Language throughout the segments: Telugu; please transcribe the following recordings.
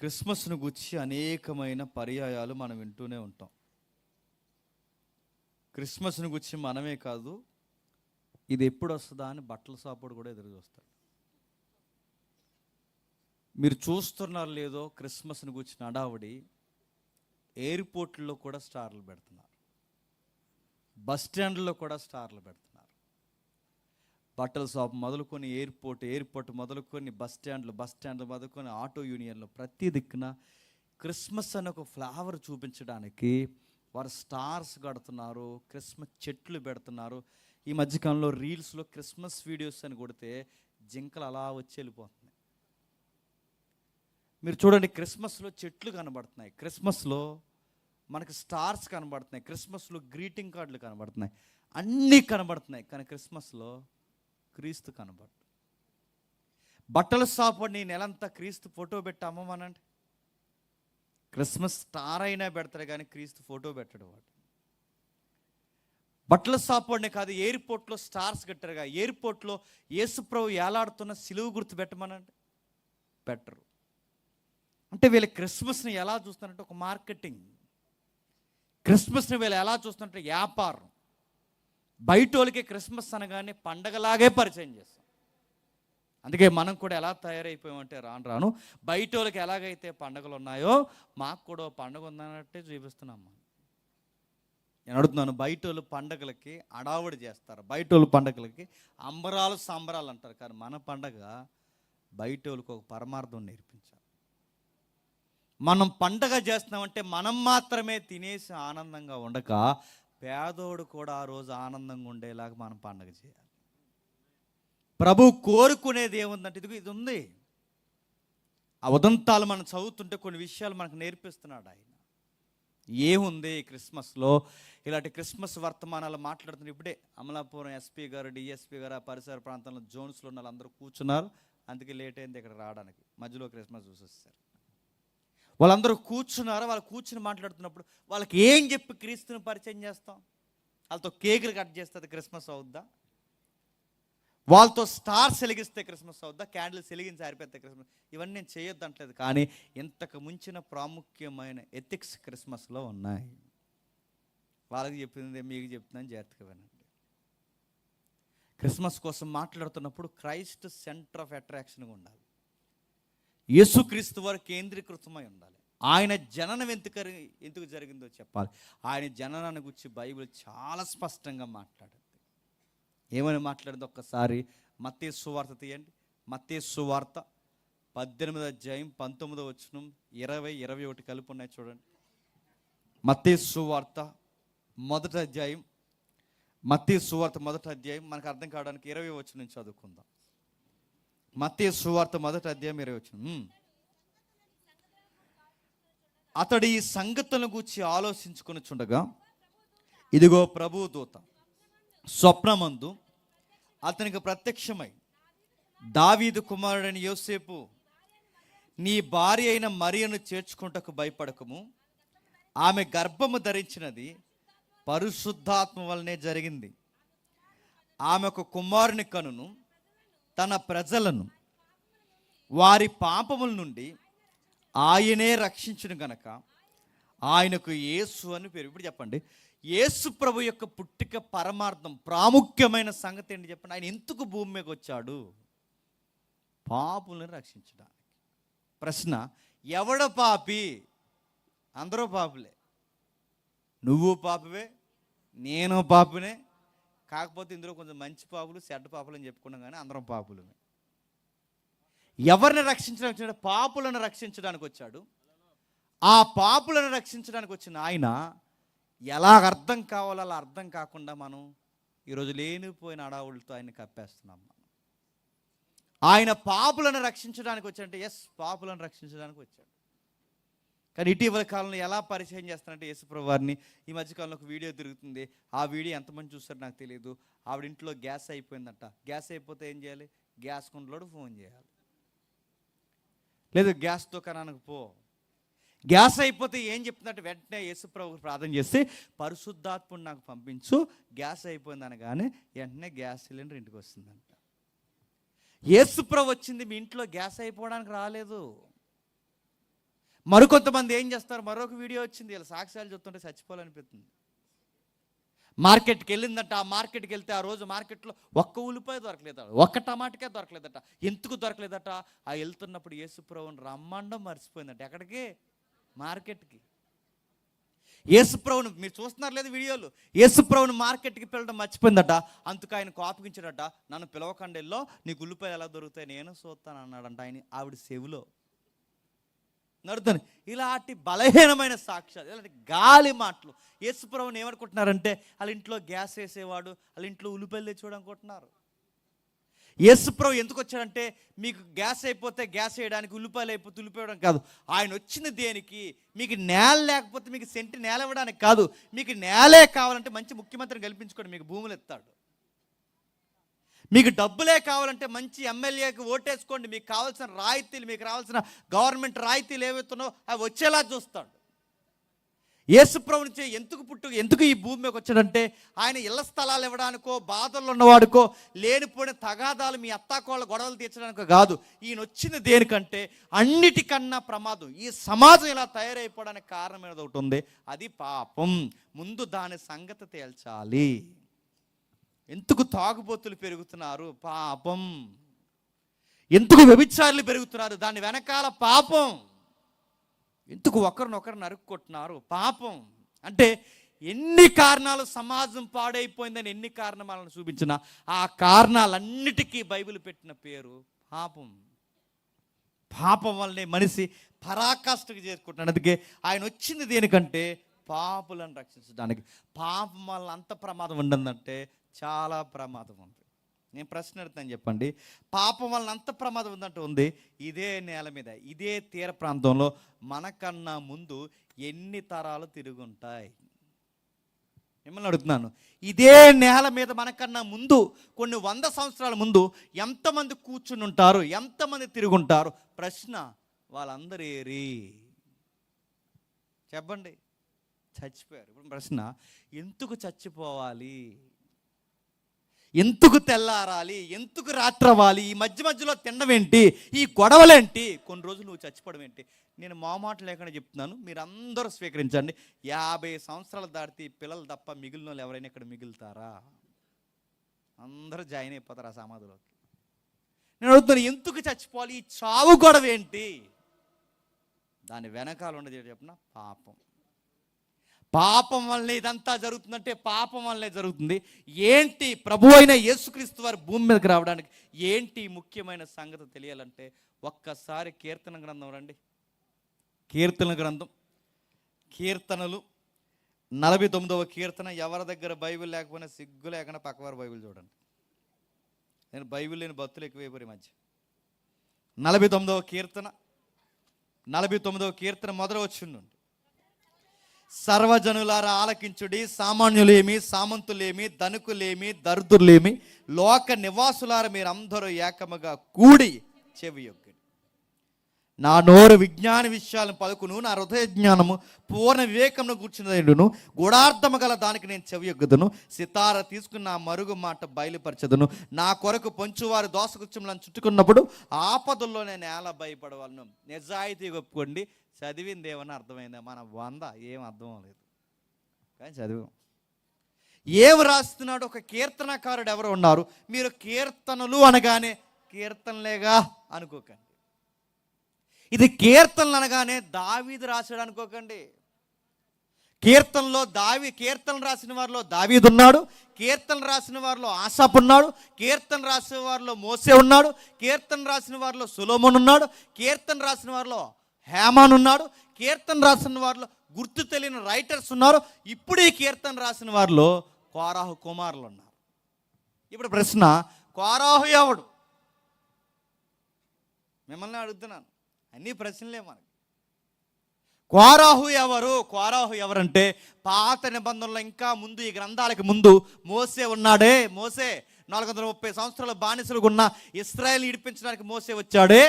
క్రిస్మస్ను గురించి అనేకమైన పర్యాయాలు మనం వింటూనే ఉంటాం. క్రిస్మస్ను గురించి మనమే కాదు, ఇది ఎప్పుడు వస్తుందా అని బట్టల షాపుడు కూడా ఎదురు చూస్తాడు. మీరు చూస్తున్నారు లేదో, క్రిస్మస్ను గురించి హడావుడి ఎయిర్పోర్ట్లో కూడా స్టార్లు పెడుతున్నారు, బస్ స్టాండ్లో కూడా స్టార్లు పెడుతున్నారు. బట్టల షాప్ మొదలుకొని ఎయిర్పోర్ట్ మొదలుకొని బస్ స్టాండ్లు మొదలుకొని ఆటో యూనియన్లు ప్రతి దిక్కున క్రిస్మస్ అని ఒక ఫ్లేవర్ చూపించడానికి వారు స్టార్స్ కడుతున్నారు, క్రిస్మస్ చెట్లు పెడుతున్నారు. ఈ మధ్యకాలంలో రీల్స్లో క్రిస్మస్ వీడియోస్ అని కొడితే జింకలు అలా వచ్చి వెళ్ళిపోతున్నాయి. మీరు చూడండి, క్రిస్మస్లో చెట్లు కనబడుతున్నాయి, క్రిస్మస్లో మనకి స్టార్స్ కనబడుతున్నాయి, క్రిస్మస్లో గ్రీటింగ్ కార్డులు కనబడుతున్నాయి, అన్నీ కనబడుతున్నాయి. కానీ క్రిస్మస్లో క్రీస్తు కనబడు. బట్టల షాపు నీ నెలంతా క్రీస్తు ఫోటో పెట్టి అమ్మమనండి, క్రిస్మస్ స్టార్ అయినా పెడతారు కానీ క్రీస్తు ఫోటో పెట్టడు వాడు. బట్టల షాపు కాదు, ఎయిర్పోర్ట్లో స్టార్స్ కట్టారుగా, ఎయిర్పోర్ట్లో యేసుప్రభు ఏలాడుతున్న సిలువు గుర్తు పెట్టమనండి, పెట్టరు. అంటే వీళ్ళ క్రిస్మస్ని ఎలా చూస్తున్నారంటే ఒక మార్కెటింగ్, క్రిస్మస్ని వీళ్ళు ఎలా చూస్తున్నారంటే వ్యాపారం. బయట వాళ్ళకి క్రిస్మస్ అనగానే పండగలాగే పరిచయం చేస్తాం. అందుకే మనం కూడా ఎలా తయారైపోయామంటే రాను రాను బయట వాళ్ళకి ఎలాగైతే పండగలు ఉన్నాయో మాకు కూడా పండగ ఉందన్నట్టే చూపిస్తున్నాం. నేను అడుగుతున్నాను, బయట వాళ్ళు పండగలకి అడావుడి చేస్తారు, బయట వాళ్ళు పండగలకి అంబరాలు సంబరాలు అంటారు. కానీ మన పండగ బయట వాళ్ళకి ఒక పరమార్థం నేర్పించాలి. మనం పండగ చేస్తున్నామంటే మనం మాత్రమే తినేసి ఆనందంగా ఉండక పేదోడు కూడా ఆ రోజు ఆనందంగా ఉండేలాగా మనం పండగ చేయాలి. ప్రభు కోరుకునేది ఏముందంటే ఇది ఉంది. ఆ ఉదంతాలు మనం చదువుతుంటే కొన్ని విషయాలు మనకు నేర్పిస్తున్నాడు ఆయన. ఏముంది క్రిస్మస్లో? ఇలాంటి క్రిస్మస్ వర్తమానాలు మాట్లాడుతున్న ఇప్పుడే అమలాపురం ఎస్పీ గారు, డిఎస్పీ గారు, ఆ పరిసర ప్రాంతంలో జోన్స్లో ఉన్న వాళ్ళందరూ కూర్చున్నారు. అందుకే లేట్ అయింది ఇక్కడ రావడానికి, మధ్యలో క్రిస్మస్ చూసేస్తారు. వాళ్ళందరూ కూర్చున్నారు. వాళ్ళు కూర్చుని మాట్లాడుతున్నప్పుడు వాళ్ళకి ఏం చెప్పి క్రీస్తుని పరిచయం చేస్తాం? వాళ్ళతో కేకులు కట్ చేస్తే క్రిస్మస్ అవుద్దా? వాళ్ళతో స్టార్స్ వెలిగిస్తే క్రిస్మస్ అవుద్దా? క్యాండిల్స్ వెలిగించి ఆరిపోతే క్రిస్మస్? ఇవన్నీ నేను చేయొద్దు అంటలేదు, కానీ ఇంతకు మించిన ప్రాముఖ్యమైన ఎథిక్స్ క్రిస్మస్లో ఉన్నాయి. వాళ్ళకి చెప్పింది మీకు చెప్తుందని జాగ్రత్తగా వినండి. క్రిస్మస్ కోసం మాట్లాడుతున్నప్పుడు క్రైస్ట్ సెంటర్ ఆఫ్ అట్రాక్షన్గా ఉండాలి. యేసుక్రీస్తు వారు కేంద్రీకృతమై ఉండాలి. ఆయన జననం ఎందుకు జరిగిందో చెప్పాలి. ఆయన జననాన్ని గురించి బైబిల్ చాలా స్పష్టంగా మాట్లాడింది. ఏమని మాట్లాడింది ఒక్కసారి మత్తయి సువార్త తీయండి. మత్తయి సువార్త 18వ అధ్యాయం 19వ వచనం 20, 21 కలిపి ఉన్నాయి చూడండి. మత్తయి సువార్త మొదటి అధ్యాయం, మనకు అర్థం కావడానికి 20వ వచనం నుంచి చదువుకుందాం. మత్తయి సువార్త మొదటి అధ్యాయం 20వ వచనం. అతడు ఈ సంగతులను గూర్చి ఆలోచించుకొని చుండగా ఇదిగో ప్రభువు దూత స్వప్నమందు అతనికి ప్రత్యక్షమై, దావీదు కుమారుడైన యోసేపు, నీ భార్య అయిన మరియను చేర్చుకుంటకు భయపడకము, ఆమె గర్భము ధరించినది పరిశుద్ధాత్మ వలనే జరిగింది. ఆమె ఒక కుమారుని కనును, తన ప్రజలను వారి పాపముల నుండి ఆయనే రక్షించును గనక ఆయనకు యేసు అని పేరు. ఇప్పుడు చెప్పండి, యేసు ప్రభు యొక్క పుట్టిక పరమార్థం, ప్రాముఖ్యమైన సంగతి ఏంటి చెప్పండి? ఆయన ఎందుకు భూమి మీదకి వచ్చాడు? పాపులను రక్షించడానికి. ప్రశ్న, ఎవడ పాపి? అందరూ పాపులే. నువ్వు పాపవే, నేను పాపునే. కాకపోతే ఇందులో కొంచెం మంచి పాపులు, చెడ్డ పాపులు అని చెప్పుకున్నాం, కానీ అందరం పాపులమే. ఎవరిని రక్షించడానికి వచ్చాడు? పాపులను రక్షించడానికి వచ్చాడు. ఆ పాపులను రక్షించడానికి వచ్చిన ఆయన ఎలా అర్థం కావాలో అలా అర్థం కాకుండా మనం ఈరోజు లేనిపోయిన అడావులతో ఆయన కప్పేస్తున్నాం. ఆయన పాపులను రక్షించడానికి వచ్చాడంటే ఎస్, పాపులను రక్షించడానికి వచ్చాడు. కానీ ఇటీవల కాలంలో ఎలా పరిచయం చేస్తానంటే యేసుప్రభు వారిని, ఈ మధ్యకాలంలో ఒక వీడియో తిరుగుతుంది. ఆ వీడియో ఎంతమంది చూస్తారో నాకు తెలియదు. ఆవిడ ఇంట్లో గ్యాస్ అయిపోయిందంట. గ్యాస్ అయిపోతే ఏం చేయాలి? గ్యాస్ కుండలోడు ఫోన్ చేయాలి, లేదు గ్యాస్ దుకాణానికి పో. గ్యాస్ అయిపోతే ఏం చెప్తుందంటే వెంటనే యేసుప్రభుకు ప్రార్థన చేసి, పరిశుద్ధాత్ముడు నాకు పంపించు, గ్యాస్ అయిపోయింది అనగానే వెంటనే గ్యాస్ సిలిండర్ ఇంటికి వస్తుందంట. యేసుప్రభు వచ్చింది మీ ఇంట్లో గ్యాస్ అయిపోవడానికి రాలేదు. మరికొంతమంది ఏం చేస్తారు, మరొక వీడియో వచ్చింది, ఇలా సాక్ష్యాలు చూస్తుంటే చచ్చిపోవాలనిపిస్తుంది. మార్కెట్కి వెళ్ళిందట, ఆ మార్కెట్కి వెళ్తే ఆ రోజు మార్కెట్లో ఒక్క ఉల్లిపాయ దొరకలేదట, ఒక్క టమాటకే దొరకలేదట. ఎందుకు దొరకలేదట? ఆ వెళ్తున్నప్పుడు యేసుప్రభుని రమ్మండం మర్చిపోయిందట. ఎక్కడికి? మార్కెట్కి. యేసుప్రభుని మీరు చూస్తున్నారు లేదు వీడియోలు, యేసుప్రభుని మార్కెట్కి పిలవడం మర్చిపోయిందట. అందుకు ఆయన కోపగించాడట, నన్ను పిలవకండెల్లో నీకు ఉల్లిపాయలు ఎలా దొరుకుతాయి నేను చూస్తాను అన్నాడంట ఆయన ఆవిడ చెవిలో. నడుతాను ఇలాంటి బలహీనమైన సాక్ష్యాలు, ఇలాంటి గాలి మాటలు. యేసుప్రభుని ఏమనుకుంటున్నారంటే వాళ్ళ ఇంట్లో గ్యాస్ వేసేవాడు, వాళ్ళ ఇంట్లో ఉల్లిపాయలు తెచ్చేవాడు అనుకుంటున్నారు. యేసుప్రభు ఎందుకు వచ్చాడంటే మీకు గ్యాస్ అయిపోతే గ్యాస్ వేయడానికి, ఉల్లిపాయలు అయిపోతే ఉల్లిపోయడం కాదు. ఆయన వచ్చిన దేనికి? మీకు నేల లేకపోతే మీకు సెంటి నేల ఇవ్వడానికి కాదు. మీకు నేలే కావాలంటే మంచి ముఖ్యమంత్రిని గెలిపించుకోండి, మీకు భూములు ఇస్తాడు. మీకు డబ్బులే కావాలంటే మంచి ఎమ్మెల్యేకి ఓటేసుకోండి, మీకు కావాల్సిన రాయితీలు, మీకు రావాల్సిన గవర్నమెంట్ రాయితీలు ఏవైతున్నాయో అవి వచ్చేలా చూస్తాడు. యేసుప్రభు నుంచి ఎందుకు ఈ భూమి మీదకి వచ్చాడంటే ఆయన ఇళ్ల స్థలాలు ఇవ్వడానికో, బాధల్లో ఉన్నవాడికో, లేనిపోయిన తగాదాలు మీ అత్తాకోళ్ళ గొడవలు తీర్చడానికో కాదు. ఈయన వచ్చిన దేనికంటే అన్నిటికన్నా ప్రమాదం, ఈ సమాజం ఇలా తయారైపోవడానికి కారణం ఏదో ఒకటి ఉంది, అది పాపం. ముందు దాని సంగతి తేల్చాలి. ఎందుకు తాగుబోతులు పెరుగుతున్నారు? పాపం. ఎందుకు వ్యభిచారులు పెరుగుతున్నారు? దాని వెనకాల పాపం. ఎందుకు ఒకరినొకరు నరుక్కొట్టున్నారు? పాపం. అంటే ఎన్ని కారణాలు, సమాజం పాడైపోయిందని ఎన్ని కారణాలను చూపించినా ఆ కారణాలన్నిటికీ బైబిల్ పెట్టిన పేరు పాపం. పాపం వల్లనే మనిషి పరాకాష్ఠకు చేరుకుంటున్నాడు. అందుకే ఆయన వచ్చింది దేనికంటే పాపులను రక్షించడానికి. పాపం వల్ల అంత ప్రమాదం ఉంటుందంటే చాలా ప్రమాదం ఉంది. నేను ప్రశ్న అడుగుతాను, చెప్పండి. పాపం వలన అంత ప్రమాదం ఉందంటూ ఉంది. ఇదే నేల మీద, ఇదే తీర ప్రాంతంలో మనకన్నా ముందు ఎన్ని తరాలు తిరుగుంటాయి? మిమ్మల్ని అడుగుతున్నాను, ఇదే నేల మీద మనకన్నా ముందు కొన్ని 100 సంవత్సరాల ముందు ఎంతమంది కూర్చుని ఉంటారు? ఎంతమంది తిరుగుంటారు? ప్రశ్న, వాళ్ళందరూ ఏరి? చెప్పండి. చచ్చిపోయారు. ఇప్పుడు ప్రశ్న, ఎందుకు చచ్చిపోవాలి? ఎందుకు తెల్లారాలి? ఎందుకు రాత్రవాలి? ఈ మధ్యలో తినడం ఏంటి? ఈ గొడవలేంటి? కొన్ని రోజులు నువ్వు చచ్చిపోవడం ఏంటి? నేను మామాట లేకుండా చెప్తున్నాను, మీరు అందరూ స్వీకరించండి. 50 సంవత్సరాలు దాటితే పిల్లలు తప్ప మిగిలిన వాళ్ళు ఎవరైనా ఇక్కడ మిగులుతారా? అందరూ జాయిన్ అయిపోతారు ఆ సమాధిలోకి. నేను అడుగుతున్నాను, ఎందుకు చచ్చిపోవాలి? ఈ చావు గొడవ ఏంటి? దాని వెనకాల ఉండేది చెప్పిన పాపం. పాపం వల్లే ఇదంతా జరుగుతుందంటే పాపం వల్లే జరుగుతుంది. ఏంటి? ప్రభు అయిన యేసుక్రీస్తు వారి భూమి మీదకి రావడానికి ఏంటి ముఖ్యమైన సంగతి తెలియాలంటే ఒక్కసారి కీర్తన గ్రంథం రండి. కీర్తన గ్రంథం, కీర్తనలు 49వ కీర్తన. ఎవరి దగ్గర బైబిల్ లేకపోయినా సిగ్గు లేకుండా పక్కవారు బైబిల్ చూడండి. నేను బైబిల్ లేని భక్తులు ఎక్కువైపోయి మధ్య. 49వ కీర్తన, 49వ కీర్తన మొదలు వచ్చిండు. సర్వజనులారా ఆలకించుడి, సామాన్యులేమి, సామంతులేమి, ధనికులేమి, దరిద్రులేమి, లోక నివాసులారా మీరందరూ ఏకముగా కూడి చెవియొగ్గండి. నా నోరు విజ్ఞాన విషయాలను పలుకును, నా హృదయ జ్ఞానము పూర్ణ వివేకమును కూర్చున్నదును, గూఢార్థము గల దానికి నేను చెవియొగ్గదును. సితార తీసుకుని నా మరుగు మాట బయలుపరచదును. నా కొరకు పొంచువారు దోసగుచ్చములను చుట్టుకున్నప్పుడు ఆపదల్లో నేను ఎలా భయపడవలను. నిజాయితీ ఒప్పుకోండి, చదివింది ఏమన్నా అర్థమైందా? మన 100 ఏం అర్థం లేదు కానీ చదివాం. ఏం రాస్తున్నాడు? ఒక కీర్తనకారుడు ఎవరు ఉన్నారు. మీరు కీర్తనలు అనగానే కీర్తనలేగా అనుకోకండి. ఇది కీర్తనలు అనగానే దావీదు రాశాడు అనుకోకండి. కీర్తనలు రాసిన వారిలో దావీదు ఉన్నాడు, కీర్తనలు రాసిన వారిలో ఆసాపు ఉన్నాడు, కీర్తన రాసిన వారిలో మోసే ఉన్నాడు, కీర్తన రాసిన వారిలో సొలొమోను ఉన్నాడు, కీర్తన రాసిన వారిలో హేమాన్ ఉన్నాడు, కీర్తన రాసిన వారిలో గుర్తు తెలియని రైటర్స్ ఉన్నారు. ఇప్పుడు ఈ కీర్తన రాసిన వారిలో కోరాహు కుమారులు ఉన్నారు. ఇప్పుడు ప్రశ్న, కోరాహు ఎవడు? మిమ్మల్ని అడుగుతున్నాను, అన్ని ప్రశ్నలే మనకి. కోరాహు ఎవరు? కోరాహు ఎవరంటే పాత నిబంధనలో ఇంకా ముందు, ఈ గ్రంథాలకు ముందు మోసే ఉన్నాడే. మోసే 430 సంవత్సరాల బానిసలుగా ఉన్న ఇశ్రాయేలుని విడిపించడానికి మోసే వచ్చాడే.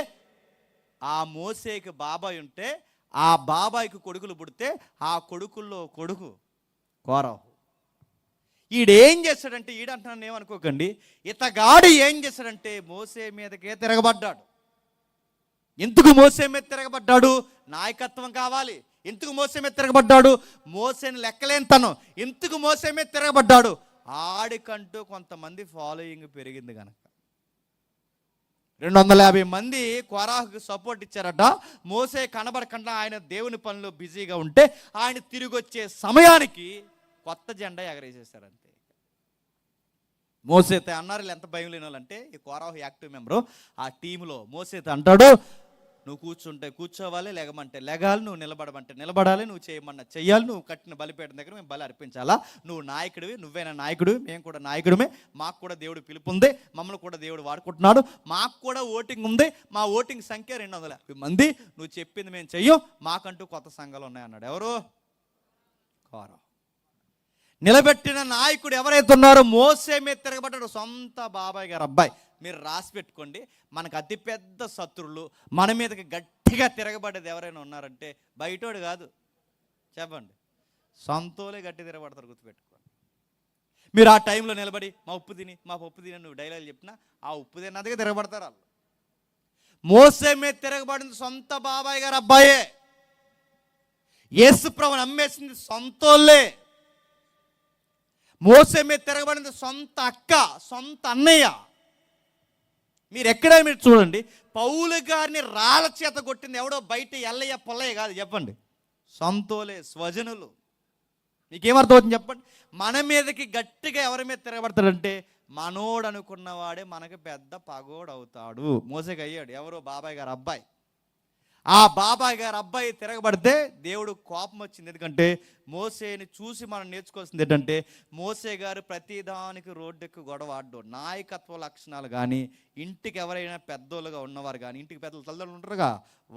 ఆ మోసేకి బాబాయ్ ఉంటే ఆ బాబాయికి కొడుకులు పుడితే ఆ కొడుకుల్లో కొడుకు కోరాహు. ఈడేం చేశాడంటే, ఈడంటున్నాను ఏమనుకోకండి, ఇతగాడు ఏం చేశాడంటే మోసే మీదకే తిరగబడ్డాడు. ఎందుకు మోసే మీద తిరగబడ్డాడు? నాయకత్వం కావాలి. ఎందుకు మోసే మీద తిరగబడ్డాడు? మోసేని లెక్కలేని తనం. ఎందుకు మోసే మీద తిరగబడ్డాడు? ఆడికంటూ కొంతమంది ఫాలోయింగ్ పెరిగింది కనుక. 250 మంది కోరాహుకు సపోర్ట్ ఇచ్చారట. మోసే కనబడకుండా ఆయన దేవుని పనిలో బిజీగా ఉంటే ఆయన తిరిగి వచ్చే సమయానికి కొత్త జెండా ఎగరేసేశారు అంతే. మోసేతో అన్నారు ఎంత భయం లేని వాళ్ళంటే, ఈ కోరాహు యాక్టివ్ మెంబరు ఆ టీంలో మోసేతో అంటాడు, నువ్వు కూర్చుంటే కూర్చోవాలి, లెగమంటే లెగాలి, నువ్వు నిలబడమంటే నిలబడాలి, నువ్వు చేయమన్నా చెయ్యాలి, నువ్వు కట్టిన బలిపీఠం దగ్గర మేము బలి అర్పించాలా, నువ్వు నాయకుడివి, నువ్వేనా నాయకుడివి, మేము కూడా నాయకుడిమే, మాకు కూడా దేవుడు పిలుపు ఉంది, మమ్మల్ని కూడా దేవుడు వాడుకుంటున్నాడు, మాకు కూడా ఓటింగ్ ఉంది, మా ఓటింగ్ సంఖ్య 250 మంది, నువ్వు చెప్పింది మేము చెయ్యం, మాకంటూ కొత్త సంఘాలు ఉన్నాయన్నాడు. ఎవరు? కోరాహు. నిలబెట్టిన నాయకుడు ఎవరైతే ఉన్నారో మోసే మీద తిరగబడ్డాడు, సొంత బాబాయ్ గారు అబ్బాయి. మీరు రాసి పెట్టుకోండి, మనకు అతిపెద్ద శత్రువులు, మన మీదకి గట్టిగా తిరగబడ్డది ఎవరైనా ఉన్నారంటే బయటోడు కాదు, చెప్పండి, సొంతోలే గట్టి తిరగబడతారు, గుర్తుపెట్టుకోండి. మీరు ఆ టైంలో నిలబడి మా ఉప్పు తిని నువ్వు డైలాగ్ చెప్పినా ఆ ఉప్పు తిన్నదిగా తిరగబడతారు వాళ్ళు. మోసే మీద తిరగబడింది సొంత బాబాయ్ గారు అబ్బాయే. యేసు ప్రభువుని నమ్మేసింది సొంతోళ్ళే. మోసే మీద తిరగబడింది సొంత అక్క, సొంత అన్నయ్య. మీరు ఎక్కడైనా మీరు చూడండి, పౌలు గారిని రాళ్ళ చేత కొట్టింది ఎవడో బయట ఎల్లయ్య పొల్లయ్య కాదు, చెప్పండి, సొంతోలే, స్వజనులు. మీకేమర్థం అవుతుంది చెప్పండి? మన మీదకి గట్టిగా ఎవరి మీద తిరగబడతాడంటే మనోడు అనుకున్నవాడే మనకి పెద్ద పగోడు అవుతాడు. మోసేకి అయ్యాడు. ఎవరో బాబాయ్ గారు అబ్బాయి. ఆ బాబాయ్ గారు అబ్బాయి తిరగబడితే దేవుడు కోపం వచ్చింది. ఎందుకంటే మోసేని చూసి మనం నేర్చుకోవాల్సింది ఏంటంటే, మోసే గారు ప్రతిదానికి రోడ్డెక్కి గొడవ ఆడ్డు. నాయకత్వ లక్షణాలు కానీ, ఇంటికి ఎవరైనా పెద్దోళ్ళుగా ఉన్నవారు కానీ, ఇంటికి పెద్దలు తల్లిదండ్రులు ఉంటారుగా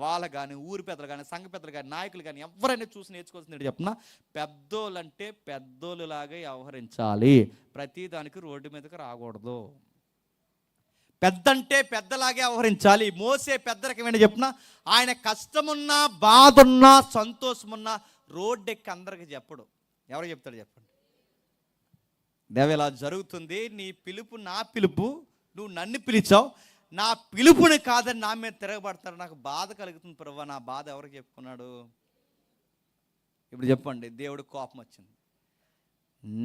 వాళ్ళు కానీ, ఊరి పెద్దలు కానీ, సంఘ పెద్దలు కానీ, నాయకులు కానీ ఎవరైనా చూసి నేర్చుకోవాల్సింది చెప్పిన, పెద్దోళ్ళంటే పెద్దోళ్ళులాగా వ్యవహరించాలి, ప్రతిదానికి రోడ్డు మీదకి రాకూడదు. పెద్దంటే పెద్దలాగే వ్యవహరించాలి. మోసే పెద్దరికమేంటి చెప్పిన, ఆయన కష్టమున్నా, బాధున్నా, సంతోషమున్నా రోడ్డెక్కి అందరికి చెప్పడు. ఎవరు చెప్తాడు చెప్పండి? దేవ ఇలా జరుగుతుంది, నీ పిలుపు నా పిలుపు, నువ్వు నన్ను పిలిచావు, నా పిలుపుని కాదని నా మీద తిరగబడతారు, నాకు బాధ కలుగుతుంది ప్రభువా. నా బాధ ఎవరికి చెప్పుకున్నాడు? ఇప్పుడు చెప్పండి. దేవుడు కోపం వచ్చింది.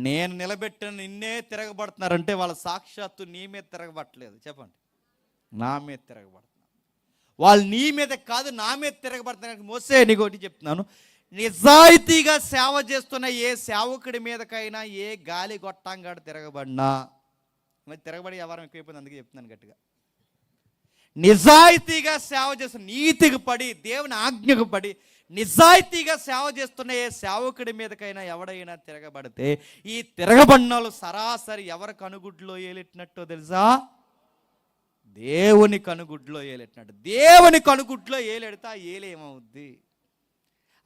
నేను నిలబెట్టిన నిన్నే తిరగబడుతున్నారంటే వాళ్ళ సాక్షాత్తు నీ మీద తిరగబట్టలేదు, చెప్పండి, నా మీద తిరగబడుతున్నారు. వాళ్ళు నీ మీద కాదు నా మీద తిరగబడుతున్నారు. మోసే నీకు ఒకటి చెప్తున్నాను, నిజాయితీగా సేవ చేస్తున్న ఏ సేవకుడి మీదకైనా ఏ గాలి గొట్టంగాడు తిరగబడినా, మరి తిరగబడి వ్యవహారం ఎక్కువైపోయింది, అందుకే చెప్తున్నాను గట్టిగా. నిజాయితీగా సేవ చేస్తున్న, నీతికి పడి, దేవుని ఆజ్ఞకు పడి నిజాయితీగా సేవ చేస్తున్న ఏ సేవకుడి మీదకైనా ఎవడైనా తిరగబడితే, ఈ తిరగబడిన వాళ్ళు సరాసరి ఎవరి కనుగుడ్లో ఏలెట్టినట్టో తెలుసా? దేవుని కనుగుడ్లో ఏలెట్టినట్టు. దేవుని కనుగుడ్లో ఏలెడితే ఆ ఏమవుద్ది?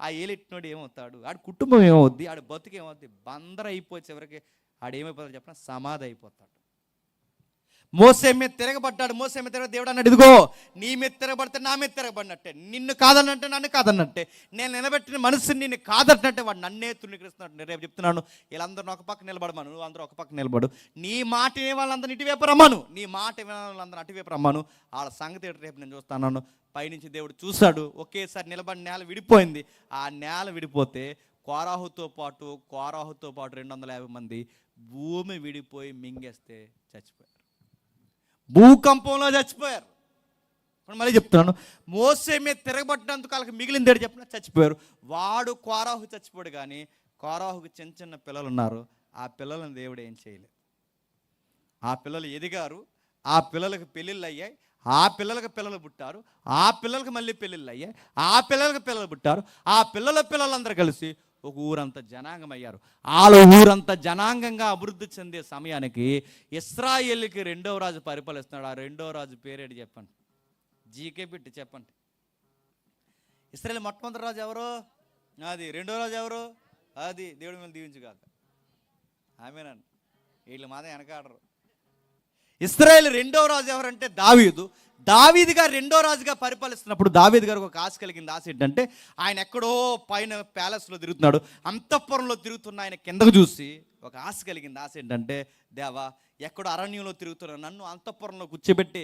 ఆ ఏలెట్టినోడు ఏమవుతాడు? ఆడి కుటుంబం ఏమవుద్ది? ఆడి బతుకు ఏమవుద్ది? బందర అయిపోయి చివరికి ఆడేమైపోతాడు చెప్పిన, సమాధి అయిపోతాడు. మోసే మీద తిరగబడ్డాడు. మోసే మీద తిరగ దేవుడు అన్నాడు, ఇదిగో నీ మీద తిరగబడితే నా మీద తిరగబడినట్టే, నిన్ను కాదన్నట్టే నన్ను కాదన్నట్టే, నేను నిలబెట్టిన మనసుని నిన్ను కాదన్నట్టే వాడు నన్నే తృణీకరిస్తున్నాడు. రేపు చెప్తున్నాను, వీళ్ళందరూ ఒక పక్క నిలబడమను, నువ్వు అందరూ ఒక పక్క నిలబడు, నీ మాట వాళ్ళందరినీ ఇటువైపు రమ్మను, నీ మాట వాళ్ళందరూ అటువైపు రమ్మను. వాళ్ళ సంగతి రేపు నేను చూస్తాను. పైనుంచి దేవుడు చూశాడు, ఒకేసారి నిలబడి నేల విడిపోయింది. ఆ నేల విడిపోతే కోరాహుతో పాటు 250 మంది భూమి విడిపోయి మింగేస్తే చచ్చిపోయారు, భూకంపంలో చచ్చిపోయారు. మళ్ళీ చెప్తున్నాను, మోసే మీద తిరగబడ్డందుకు వాళ్ళకి మిగిలింది ఏడు చెప్పిన, చచ్చిపోయారు. వాడు కోరాహు చచ్చిపోయాడు, కానీ కోరాహుకి చిన్న చిన్న పిల్లలు ఉన్నారు. ఆ పిల్లలను దేవుడు ఏం చేయలేదు. ఆ పిల్లలు ఎదిగారు, ఆ పిల్లలకు పెళ్ళిళ్ళు అయ్యాయి, ఆ పిల్లలకు పిల్లలు పుట్టారు, ఆ పిల్లలకు మళ్ళీ పెళ్ళిళ్ళు అయ్యాయి, ఆ పిల్లలకు పిల్లలు పుట్టారు, ఆ పిల్లలందరూ కలిసి ఒక ఊరంతా జనాంగం అయ్యారు. వాళ్ళ ఊరంతా జనాంగంగా అభివృద్ధి చెందే సమయానికి ఇశ్రాయేలుకి 2వ రాజు పరిపాలిస్తున్నాడు. ఆ 2వ రాజు పేరేంటి చెప్పండి? జీకే పెట్టి చెప్పండి. ఇశ్రాయేలు మొట్టమొదటి రాజు ఎవరు? అది. 2వ రాజు ఎవరు? అది. దేవుడి మీద దీవించు కాక ఆమేనండి. వీళ్ళు మాదే వెనకాడరు. ఇశ్రాయేలు 2వ రాజు ఎవరంటే దావీదు. దావీదు గారు 2వ రాజుగా పరిపాలిస్తున్నప్పుడు దావీదు గారికి ఒక ఆశ కలిగింది. ఆశ ఏంటంటే, ఆయన ఎక్కడో పైన ప్యాలెస్లో తిరుగుతున్నాడు, అంతఃపురంలో తిరుగుతున్న ఆయన కిందకు చూసి ఒక ఆశ కలిగింది. ఆశ ఏంటంటే, దేవా ఎక్కడో అరణ్యంలో తిరుగుతున్నా నన్ను అంతఃపురంలో కూర్చోబెట్టి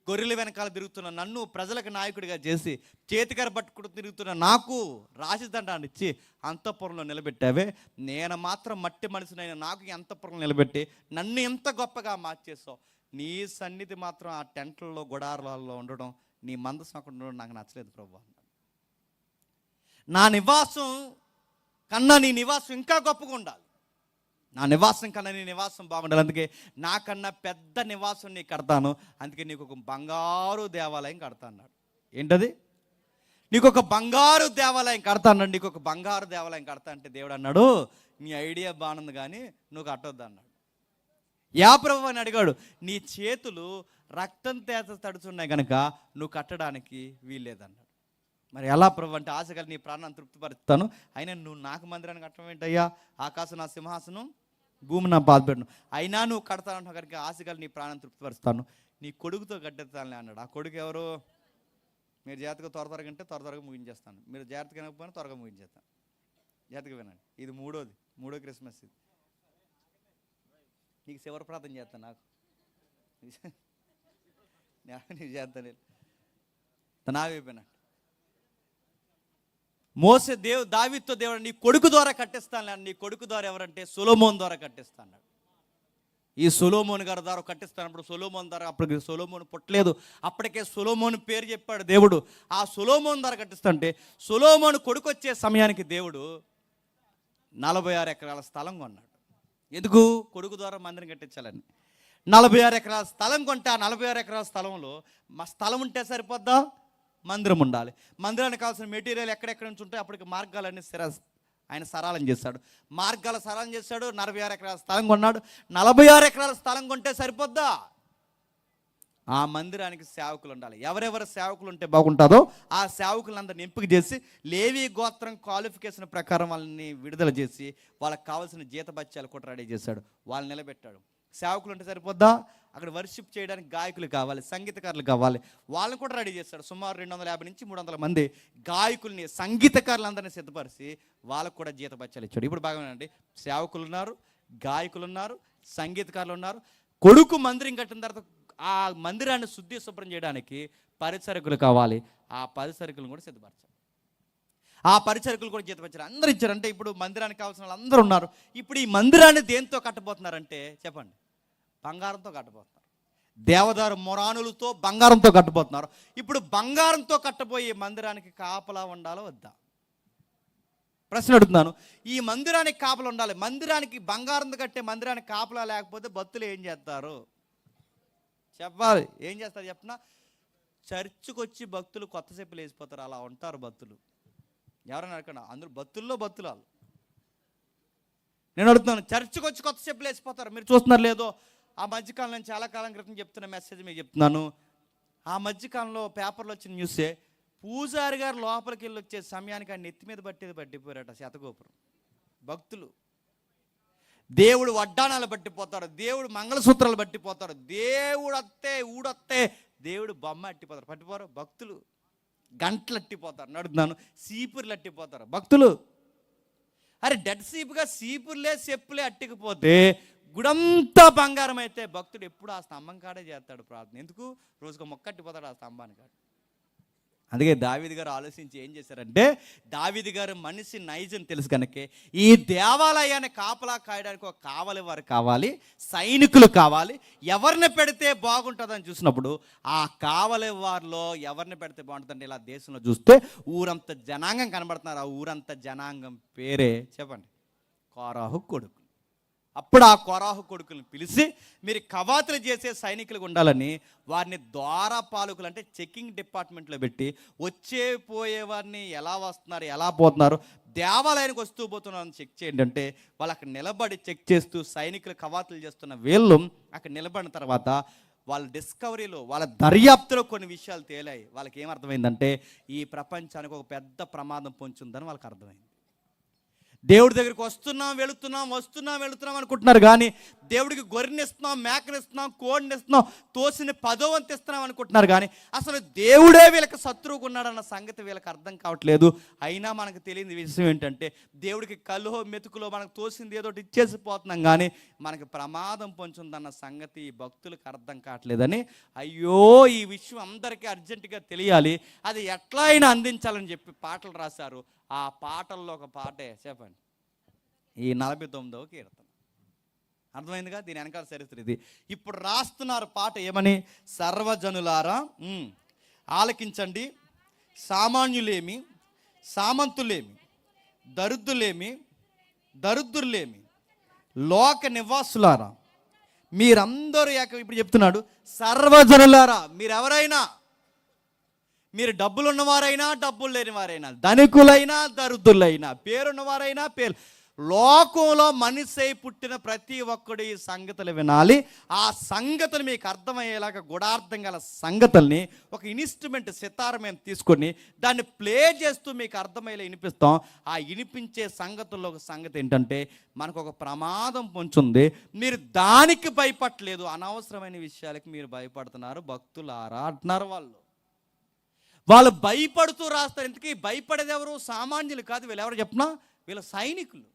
గొర్రెల వెనకాల తిరుగుతున్న నన్ను ప్రజలకు నాయకుడిగా చేసి చేతికర పట్టుకుంటూ తిరుగుతున్న నాకు రాజదండాన్ని ఇచ్చి అంతఃపురంలో నిలబెట్టావే, నేను మాత్రం మట్టి మనిషినైనా నాకు ఈ అంతఃపురంలో నిలబెట్టి నన్ను ఎంత గొప్పగా మార్చేసావు. నీ సన్నిధి మాత్రం ఆ టెంట్లలో గుడారాల్లో ఉండడం, నీ మందసం అక్కడ ఉండడం నాకు నచ్చలేదు ప్రభువా. నా నివాసం కన్నా నీ నివాసం ఇంకా గొప్పగా ఉండాలి. నా నివాసం కన్నా నీ నివాసం బాగుండాలి. అందుకే నాకన్నా పెద్ద నివాసం నీకు కడతాను. అందుకే నీకు ఒక బంగారు దేవాలయం కడతా అన్నాడు. ఏంటది? నీకు ఒక బంగారు దేవాలయం కడతా అన్నాడు. నీకు ఒక బంగారు దేవాలయం కడతా అంటే దేవుడు అన్నాడు, నీ ఐడియా బాగుంది కానీ నువ్వు కట్టొద్దు అన్నాడు. యా ప్రభు అని అడిగాడు. నీ చేతులు రక్తం తేత తడుచున్నాయి కనుక నువ్వు కట్టడానికి వీల్లేదన్నాడు. మరి ఎలా ప్రభు అంటే, ఆశ కలిగి నీ ప్రాణాన్ని తృప్తిపరుస్తాను, అయినా నువ్వు నాకు మందిరాన్ని కట్టడం ఏంటయ్యా, ఆకాశం నా సింహాసనం, భూమి నా పాదపెట్టును, అయినా నువ్వు కడతానంటావు కనుక ఆశ కలిగి నీ ప్రాణాన్ని తృప్తిపరుస్తాను, నీ కొడుకుతో కట్టేస్తానులే అన్నాడు. ఆ కొడుకు ఎవరు? మీరు జాగ్రత్తగా త్వరగా అంటే త్వరగా ముగించేస్తాను, మీరు జాగ్రత్తగా వినకపోయినా త్వరగా ముగించేస్తాను. జాగ్రత్తగా వినండి. ఇది మూడో క్రిస్మస్. ఇది నీకు శివర ప్రార్థన చేస్తాను, నాకు నీకు చేస్తాను నావైపోయినా. మోసే దావీదుతో దేవుడు నీ కొడుకు ద్వారా కట్టిస్తాను. నీ కొడుకు ద్వారా ఎవరంటే సొలొమోన్ ద్వారా కట్టిస్తాను. ఈ సొలొమోన్ గారి ద్వారా కట్టిస్తానప్పుడు సొలొమోన్ ద్వారా, అప్పటికి సొలొమోన్ పుట్టలేదు, అప్పటికే సొలొమోన్ పేరు చెప్పాడు దేవుడు. ఆ సొలొమోన్ ద్వారా కట్టిస్తుంటే సొలొమోన్ కొడుకు వచ్చే సమయానికి దేవుడు 46 ఎకరాల స్థలం కొన్నాడు. ఎందుకు? కొడుకు ద్వారా మందిరం కట్టించాలని. 46 ఎకరాల స్థలం కొంటే ఆ 46 ఎకరాల స్థలంలో మా స్థలం ఉంటే సరిపోద్దా? మందిరం ఉండాలి. మందిరానికి కావాల్సిన మెటీరియల్ ఎక్కడెక్కడ నుంచి ఉంటాయి. అప్పటికి మార్గాలన్నీ ఆయన సరళం చేశాడు. మార్గాలు సరళం చేశాడు. 46 ఎకరాల స్థలం కొన్నాడు. 46 ఎకరాల స్థలం కొంటే సరిపోద్దా? ఆ మందిరానికి సేవకులు ఉండాలి. ఎవరెవరు సేవకులు ఉంటే బాగుంటుందో ఆ సేవకులందరిని ఎంపిక చేసి లేవి గోత్రం క్వాలిఫికేషన్ ప్రకారం వాళ్ళని విడుదల చేసి వాళ్ళకి కావాల్సిన జీతభత్యాలు కూడా రెడీ చేశాడు. వాళ్ళని నిలబెట్టాడు. సేవకులు ఉంటే సరిపోద్దా? అక్కడ వర్షిప్ చేయడానికి గాయకులు కావాలి, సంగీతకారులు కావాలి, వాళ్ళని కూడా రెడీ చేస్తాడు. సుమారు 250 నుంచి 300 మంది గాయకుల్ని, సంగీతకారులందరినీ సిద్ధపరిచి వాళ్ళకు కూడా జీతభత్యాలు ఇచ్చాడు. ఇప్పుడు బాగానండి, సేవకులు ఉన్నారు, గాయకులు ఉన్నారు, సంగీతకారులు ఉన్నారు. కొడుకు మందిరం కట్టిన తర్వాత ఆ మందిరాన్ని శుభ్రం చేయడానికి పరిచారకులు కావాలి. ఆ పరిచారకులను కూడా సిద్ధపరచాలి. ఆ పరిచారకులు కూడా జీతభత్యాలు అందరూ ఇచ్చారు. అంటే ఇప్పుడు మందిరానికి కావాల్సిన వాళ్ళు అందరూ ఉన్నారు. ఇప్పుడు ఈ మందిరాన్ని దేంతో కట్టబోతున్నారంటే చెప్పండి, బంగారంతో కట్టబోతున్నారు. దేవదారు మొరానులతో బంగారంతో కట్టబోతున్నారు. ఇప్పుడు బంగారంతో కట్టబోయే మందిరానికి కాపలా ఉండాలో వద్దా? ప్రశ్న అడుగుతున్నాను. ఈ మందిరానికి కాపలా ఉండాలి. మందిరానికి బంగారంతో కట్టే మందిరానికి కాపలా లేకపోతే భక్తులు ఏం చేస్తారు చెప్పాలి? ఏం చేస్తారు చెప్పిన? చర్చికి వచ్చి భక్తులు కొత్త చెప్పులు వేసిపోతారు. అలా ఉంటారు భక్తులు. ఎవరైనా అడగండి, అందరూ భక్తుల్లో భక్తులు వాళ్ళు. నేను అడుగుతున్నాను, చర్చికి వచ్చి కొత్త చెప్పులు వేసిపోతారు. మీరు చూస్తున్నారు లేదో, ఆ మధ్యకాలం నేను చాలా కాలం క్రితం చెప్తున్న మెసేజ్ మీకు చెప్తున్నాను. ఆ మధ్యకాలంలో పేపర్లో వచ్చిన న్యూసే, పూజారి గారు లోపలికి వెళ్ళి వచ్చే సమయానికి ఆయన నెత్తి మీద పట్టిపోయారట శతగోపురం. భక్తులు దేవుడు వడ్డానాలు పట్టిపోతాడు, దేవుడు మంగళసూత్రాలు పట్టిపోతాడు, దేవుడు అత్తే ఊడొత్తే దేవుడు బొమ్మ అట్టిపోతారు. పట్టిపోరు భక్తులు. గంటలు అట్టిపోతారు. నడుతున్నాను, సీపుర్లు అట్టిపోతారు భక్తులు. అరే డెడ్ సీపుగా సీపుర్లే చెప్పులే అట్టికపోతే గుడంతా బంగారం అయితే భక్తుడు ఎప్పుడు ఆ స్తంభం కాడే చేస్తాడు ప్రార్థన. ఎందుకు? రోజుకు మొక్క అట్టిపోతాడు ఆ స్తంభాన్ని కాడు. అందుకే దావీదు గారు ఆలోచించి ఏం చేశారంటే, దావీదు గారు మనిషి నైజం తెలుసు కనుక ఈ దేవాలయాన్ని కాపలా కాయడానికి ఒక కావలి వారు కావాలి, సైనికులు కావాలి. ఎవరిని పెడితే బాగుంటుందని చూసినప్పుడు ఆ కావలి వారిలో ఎవరిని పెడితే బాగుంటుందంటే, ఇలా దేశంలో చూస్తే ఊరంత జనాంగం కనబడుతున్నారు. ఆ ఊరంత జనాంగం పేరే చెప్పండి, కోరాహు కొడుకు. అప్పుడు ఆ కోరాహు కొడుకులను పిలిచి, మీరు కవాతులు చేసే సైనికులకు ఉండాలని వారిని ద్వారపాలకులు అంటే చెకింగ్ డిపార్ట్మెంట్లో పెట్టి వచ్చే పోయేవారిని ఎలా వస్తున్నారు, ఎలా పోతున్నారు, దేవాలయానికి వస్తూ పోతున్నారని చెక్ చేయండి అంటే, వాళ్ళు అక్కడ నిలబడి చెక్ చేస్తూ సైనికులు కవాతులు చేస్తున్న వీళ్ళు అక్కడ నిలబడిన తర్వాత వాళ్ళ డిస్కవరీలో, వాళ్ళ దర్యాప్తులో కొన్ని విషయాలు తేలాయి. వాళ్ళకి ఏమర్థమైందంటే, ఈ ప్రపంచానికి ఒక పెద్ద ప్రమాదం పొంచుందని వాళ్ళకి అర్థమైంది. దేవుడి దగ్గరికి వస్తున్నాం వెళుతున్నాం అనుకుంటున్నారు, కానీ దేవుడికి గొర్రెని ఇస్తున్నాం, మేకని ఇస్తున్నాం, కోడిని ఇస్తున్నాం, తోసిన 10వ వంతు ఇస్తున్నాం అనుకుంటున్నారు, కానీ అసలు దేవుడే వీళ్ళకి శత్రువుగా ఉన్నాడన్న సంగతి వీళ్ళకి అర్థం కావట్లేదు. అయినా మనకు తెలియని విషయం ఏంటంటే దేవుడికి కల్లో మెతుకులో మనకు తోసింది ఏదో ఇచ్చేసిపోతున్నాం, కానీ మనకి ప్రమాదం పొంచుందన్న సంగతి ఈ భక్తులకు అర్థం కావట్లేదని, అయ్యో ఈ విషయం అందరికీ అర్జెంటుగా తెలియాలి, అది ఎట్లా అయినా అందించాలని చెప్పి పాటలు రాశారు. ఆ పాటల్లో ఒక పాటే చెప్పండి, ఈ 49వ కీర్తన. అర్థమైందిగా దీని వెనకాల చరిత్ర ఇది. ఇప్పుడు రాస్తున్నారు పాట ఏమని, సర్వజనులారా ఆలకించండి, సామాన్యులేమి, సామంతులేమి, దరిద్రులేమి, లోక నివాసులారా మీరందరూ ఇప్పుడు చెప్తున్నాడు, సర్వజనులారా మీరెవరైనా, మీరు డబ్బులు ఉన్నవారైనా డబ్బులు లేని వారైనా, ధనికులైనా దరిద్రులైనా, పేరున్నవారైనా పేరు, లోకంలో మనిషి పుట్టిన ప్రతి ఒక్కడు ఈ సంగతులు వినాలి. ఆ సంగతులు మీకు అర్థమయ్యేలాగా గుడార్థం గల సంగతుల్ని ఒక ఇన్స్ట్రుమెంట్ సితార మేము తీసుకొని దాన్ని ప్లే చేస్తూ మీకు అర్థమయ్యేలా వినిపిస్తాం. ఆ వినిపించే సంగతుల్లో ఒక సంగతి ఏంటంటే, మనకు ఒక ప్రమాదం పొంచుంది, మీరు దానికి భయపడలేదు, అనవసరమైన విషయాలకి మీరు భయపడుతున్నారు భక్తులారా అంటున్నారు. వాళ్ళు భయపడుతూ రాస్తారు. ఇంతకీ భయపడేది ఎవరు? సామాన్యులు కాదు, వీళ్ళు ఎవరు చెప్పినా వీళ్ళ సైనికులు.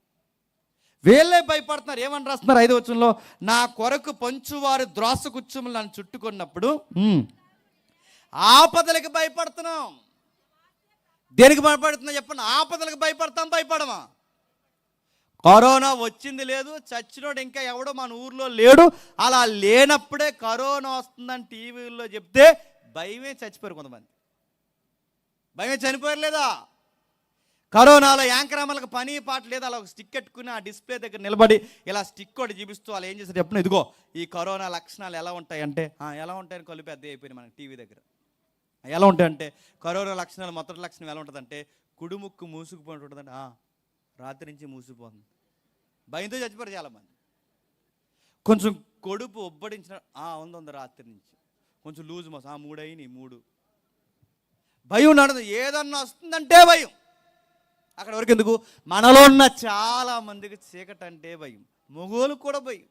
వీళ్ళే భయపడుతున్నారు. ఏమని రాస్తున్నారు 5వ వచనంలో, నా కొరకు పంచువారి ద్రోసగుచ్చములు నన్ను చుట్టుకున్నప్పుడు ఆపదలకు భయపడుతున్నాం. దేనికి భయపడుతున్నా చెప్పండి? ఆపదలకు భయపడమా? కరోనా వచ్చింది లేదు, చచ్చినోడు ఇంకా ఎవడో మన ఊర్లో లేడు. అలా లేనప్పుడే కరోనా వస్తుందని టీవీల్లో చెప్తే భయమే చచ్చిపోయారు కొంతమంది. భయమే చనిపోయారు లేదా? కరోనాలో యాంకరామలకు పని పాట లేదు, అలా ఒక స్టిక్ పెట్టుకుని ఆ డిస్ప్లే దగ్గర నిలబడి ఇలా స్టిక్ ఒకటి చూపిస్తూ వాళ్ళు ఏం చేస్తారు చెప్పిన, ఇదిగో ఈ కరోనా లక్షణాలు ఎలా ఉంటాయంటే, ఎలా ఉంటాయని కళ్ళు పెద్ద అయిపోయినాయి మనకి టీవీ దగ్గర. ఎలా ఉంటాయంటే కరోనా లక్షణాలు, మొదటి లక్షణం ఎలా ఉంటుందంటే కుడుముక్కు మూసుకుపోయి ఉంటుందండి, రాత్రి నుంచి మూసుకుపోతుంది. భయంతో చచ్చిపోయారు చాలామంది. కొంచెం కొడుపు ఒబ్బడించిన ఉంది రాత్రి నుంచి, కొంచెం లూజ్ మోసం 3 అయినాయి 3. భయం నడదు, ఏదన్నా వస్తుందంటే భయం. అక్కడ వరకు ఎందుకు, మనలో ఉన్న చాలా మందికి చీకటి అంటే భయం, మొగోలు కూడా భయం.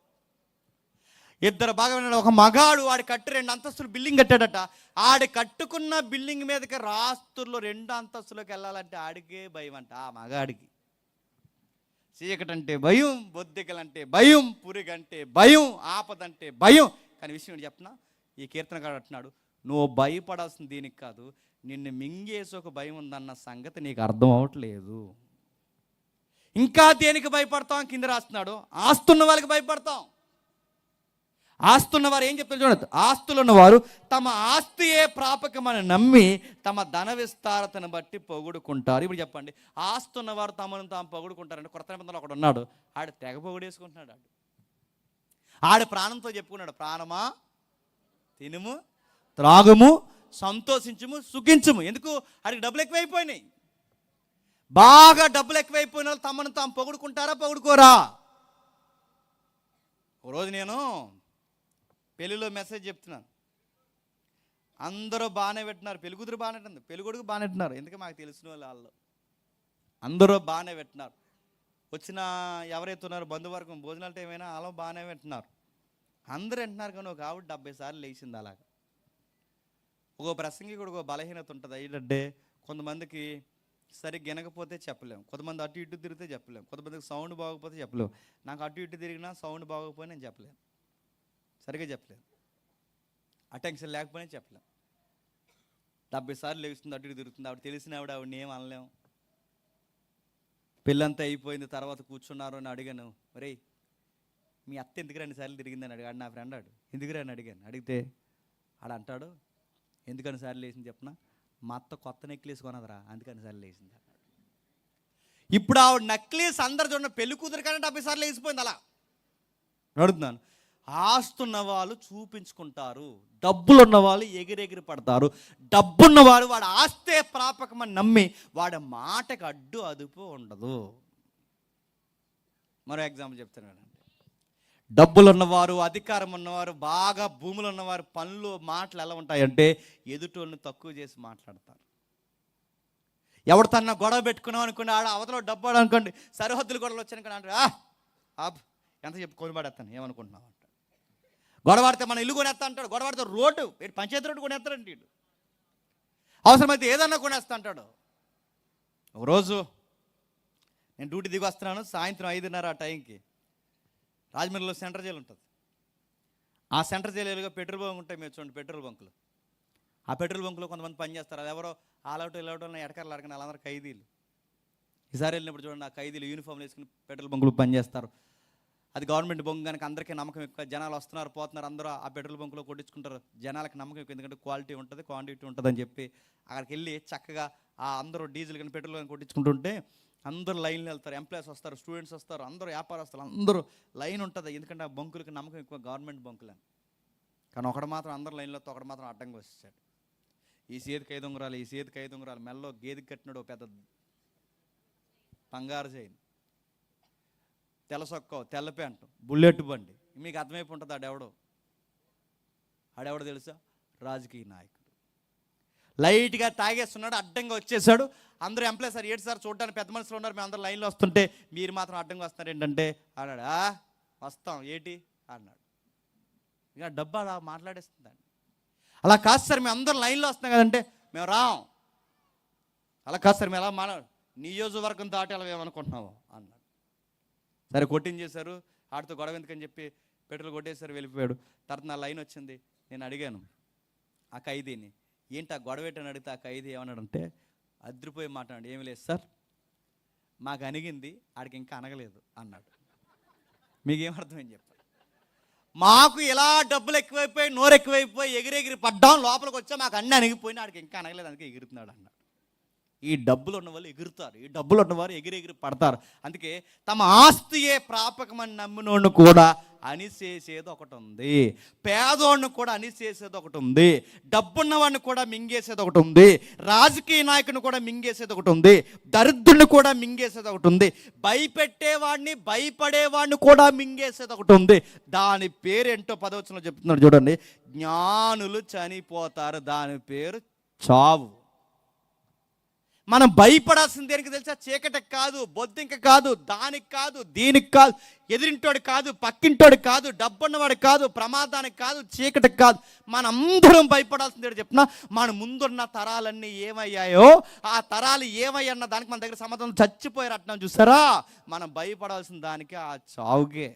ఇద్దరు బాగా విన్నాడు. ఒక మగాడు వాడి కట్టి 2 అంతస్తులు బిల్డింగ్ కట్టాడట. ఆడి కట్టుకున్న బిల్డింగ్ మీదకి రాస్తుల్లో 2 అంతస్తులోకి వెళ్ళాలంటే ఆడికే భయం అంట. ఆ మగాడికి చీకటి అంటే భయం, బొద్దికలంటే భయం, పురిగంటే భయం, ఆపదంటే భయం. కానీ విషయం చెప్పనా, ఈ కీర్తనగాడు అంటున్నాడు, నువ్వు భయపడాల్సిన దీనికి కాదు, నిన్ను మింగేసి ఒక భయం ఉందన్న సంగతి నీకు అర్థం అవ్వట్లేదు. ఇంకా దేనికి భయపడతాం? కింద రాస్తున్నాడు, ఆస్తున్న వాళ్ళకి భయపడతాం. ఆస్తున్నవారు ఏం చెప్తారు చూడండి, ఆస్తులున్నవారు తమ ఆస్తియే ప్రాపకమని నమ్మి తమ ధన విస్తారతను బట్టి పొగుడుకుంటారు. ఇప్పుడు చెప్పండి, ఆస్తున్నవారు తమను తాము పొగుడుకుంటారంటే కొత్త నిబంధనలో ఒకడు ఉన్నాడు, ఆడు తెగ పొగుడేసుకుంటున్నాడు. ఆడు ప్రాణంతో చెప్పుకున్నాడు, ప్రాణమా తినుము, త్రాగుము, సంతోషించుము, సుఖించుము. ఎందుకు? ఆడికి డబ్బులు ఎక్కువైపోయినాయి. బాగా డబ్బులు ఎక్కువైపోయిన వాళ్ళు తమను తాము పొగుడుకుంటారా పొగుడుకోరా? ఒకరోజు నేను పెళ్ళిలో మెసేజ్ చెప్తున్నాను, అందరూ బాగానే పెట్టినారు, పెళ్ళికూతురు బాగానే పెట్టింది, పెళ్ళికొడుకు బాగానే పెట్టినారు. ఎందుకంటే మాకు తెలిసిన వాళ్ళు అందరూ బాగానే పెట్టినారు. వచ్చిన ఎవరైతే ఉన్నారో బంధువర్గం భోజనాల టైం అయినా అలా బాగానే పెట్టినారు. అందరూ వింటున్నారు, కానీ ఒక ఆవిడ 70 సార్లు లేచింది. అలాగా ఒక ప్రసంగి కూడా ఒక బలహీనత ఉంటుంది. ఏంటంటే కొంతమందికి సరిగ్గా వినకపోతే చెప్పలేము, కొంతమంది అటు ఇటు తిరిగితే చెప్పలేము, కొంతమందికి సౌండ్ బాగోకపోతే చెప్పలేము. నాకు అటు ఇటు తిరిగినా సౌండ్ బాగోకపోయినా నేను చెప్పలేను, సరిగ్గా చెప్పలేను, అటెన్షన్ లేకపోయినా చెప్పలేము. 70 సార్లు లేస్తుంది, అటు ఇటు తిరుగుతుంది. ఆవిడ తెలిసిన ఆవిడని ఏం అనలేము. పెళ్ళంతా అయిపోయింది, తర్వాత కూర్చున్నారు అని అడిగాను, మరే మీ అత్త ఎందుకు 2 సార్లు తిరిగిందని అడిగాడు నా ఫ్రెండ్. ఎందుకు అని అడిగాను. అడిగితే ఆడంటాడు, ఎందుకని సార్లు లేచింది చెప్పిన, మా అత్త కొత్త నెక్లెస్ కొనదరా అందుకని సార్లు లేచింది. ఇప్పుడు ఆవిడ నెక్లెస్ అందరు చూడండి, పెళ్లి కూతురు కానీ 70 సార్లు లేచిపోయింది. అలా అడుగుతున్నాను. ఆస్తున్న వాళ్ళు చూపించుకుంటారు, డబ్బులున్న వాళ్ళు ఎగిరెగిరి పడతారు. డబ్బున్నవాడు వాడు ఆస్తే ప్రాపకమని నమ్మి వాడి మాటకు అడ్డు అదుపు ఉండదు. మరో ఎగ్జాంపుల్ చెప్తున్నాను. డబ్బులు ఉన్నవారు, అధికారం ఉన్నవారు, బాగా భూములు ఉన్నవారు పనులు మాటలు ఎలా ఉంటాయంటే ఎదుటోళ్ళని తక్కువ చేసి మాట్లాడతారు. ఎవడు తన గొడవ పెట్టుకున్నాం అనుకోండి, ఆడ అవతల డబ్బాడు అనుకోండి, సరిహద్దులు గొడవలు వచ్చానుకోండి అంటే ఎంత చెప్పి కొనిపడేస్తాను ఏమనుకుంటున్నావు అంట. గొడవాడితే మన ఇల్లు కొనేస్తా అంటాడు, గొడవాడితే రోడ్డు పంచాయతీ రోడ్డు కొనేస్తాడండి వీడు. అవసరమైతే ఏదన్నా కొనేస్తా అంటాడు. ఒకరోజు నేను డ్యూటీ దిగి వస్తున్నాను, సాయంత్రం 5:30 ఆ టైంకి రాజమండ్రిలో సెంట్రల్ జైలు ఉంటుంది. ఆ సెంట్రల్ జైలుగా పెట్రోల్ బంక్ ఉంటాయి, మీరు చూడండి పెట్రోల్ బంకులు. ఆ పెట్రోల్ బంకులో కొంతమంది పని చేస్తారు, అది ఎవరో ఆలౌట్ ఎడకర్లు అడగని వాళ్ళందరూ ఖైదీలు. ఈసారి వెళ్ళినప్పుడు చూడండి, ఆ ఖైదీలు యూనిఫామ్లు వేసుకుని పెట్రోల్ బంకులు పనిచేస్తారు. అది గవర్నమెంట్ బంక్ కనుక అందరికీ నమ్మకం ఎక్కువ, జనాలు వస్తున్నారు పోతున్నారు, అందరూ ఆ పెట్రోల్ బంకులో కొట్టించుకుంటారు, జనాలకు నమ్మకం ఎక్కువ, ఎందుకంటే క్వాలిటీ ఉంటుంది క్వాంటిటీ ఉంటుంది అని చెప్పి అక్కడికి వెళ్ళి చక్కగా ఆ అందరూ డీజిల్ కానీ పెట్రోల్ కానీ కొట్టించుకుంటుంటే అందరూ లైన్లో వెళ్తారు. ఎంప్లాయీస్ వస్తారు, స్టూడెంట్స్ వస్తారు, అందరూ వ్యాపారస్తులు అందరూ లైన్ ఉంటుంది, ఎందుకంటే ఆ బంకులకి నమ్మకం ఎక్కువ గవర్నమెంట్ బంకులని. కానీ ఒకడు మాత్రం అందరు లైన్లో ఒకడు మాత్రం అడ్డంగా వచ్చేసాడు. ఈ చేతికి 5 ఉంగరాలు, ఈ చేతికి 5 ఉంగరాలు, మెల్లో గేదెకి కట్టినాడు పెద్ద బంగారు చైన్, తెల్ల సొక్క, తెల్ల ప్యాంటు, బుల్లెట్ బండి. మీకు అర్థమైపోతుంది ఆడెవడో తెలుసా? రాజకీయ నాయకుడు. లైట్గా తాగేస్తున్నాడు, అడ్డంగా వచ్చేసాడు. అందరూ ఎంప్లాయ్ సార్ ఏంటి సార్ చూడడానికి పెద్ద మనుషులు ఉన్నారు, మేము అందరూ లైన్లో వస్తుంటే మీరు మాత్రం అడ్డంగా వస్తున్నారు ఏంటంటే అన్నాడు. వస్తాం ఏంటి అన్నాడు. ఇక డబ్బా అలా మాట్లాడేస్తుందండి. అలా కాదు సార్ మేము అందరూ లైన్లో వస్తున్నాం కదంటే మేము రాం. అలా కాదు సార్ మేము ఎలా నియోజకవర్గం దాటి అలా ఏమనుకుంటున్నావు అన్నాడు. సరే కొట్టించేశారు, ఆడితో గొడవ ఎందుకని చెప్పి పెట్రోల్ కొట్టేశారు, వెళ్ళిపోయాడు. తర్వాత నా లైన్ వచ్చింది, నేను అడిగాను ఆ ఖైదీని, ఏంటి ఆ గొడవ ఏంటని అడిగితే ఆ ఖైదీ ఏమన్నాడంటే అద్రిపోయి మాట్లాడు, ఏమి లేదు సార్ మాకు అణిగింది, ఆడికి ఇంకా అనగలేదు అన్నాడు. మీకేమర్థమైంది చెప్పండి? మాకు ఇలా డబ్బులు ఎక్కువైపోయి నోరు ఎక్కువైపోయి ఎగిరెగిరి పడ్డాం, లోపలికి వచ్చా మాకు అన్నీ అణిగిపోయినా ఆడికి ఇంకా అనగలేదు, అందుకే ఎగురుతున్నాడు అన్నాడు. ఈ డబ్బులు ఉన్న వాళ్ళు ఎగురుతారు, ఈ డబ్బులు ఉన్నవారు ఎగిరెగిరి పడతారు. అందుకే తమ ఆస్తియే ప్రాపకమని నమ్మినోడిని కూడా అనిసేసేది ఒకటి ఉంది, పేదోడిని కూడా అనిసేసేది ఒకటి ఉంది, డబ్బున్నవాడిని కూడా మింగేసేది ఒకటి ఉంది, రాజకీయ నాయకుని కూడా మింగేసేది ఒకటి ఉంది, దరిద్రుని కూడా మింగేసేది ఒకటి ఉంది, భయపెట్టేవాడిని భయపడేవాడిని కూడా మింగేసేది ఒకటి ఉంది. దాని పేరు ఏంటో 10వ వచనంలో చెప్తున్నాడు చూడండి, జ్ఞానులు చనిపోతారు, దాని పేరు చావు. మనం భయపడాల్సింది దేనికి తెలుసా? చీకటికి కాదు, బొద్దింక కాదు, దానికి కాదు, దీనికి కాదు, ఎదిరింటోడు కాదు, పక్కింటోడు కాదు, డబ్బున్నవాడు కాదు, ప్రమాదానికి కాదు, చీకటికి కాదు. మనందరం భయపడాల్సింది చెప్తున్నా, మన ముందున్న తరాలన్నీ ఏమయ్యాయో ఆ తరాలు ఏమయ్యన్న దానికి మన దగ్గర సమాధానం చచ్చిపోయారు అంటున్నాం చూసారా. మనం భయపడాల్సిన దానికి ఆ చావుకే.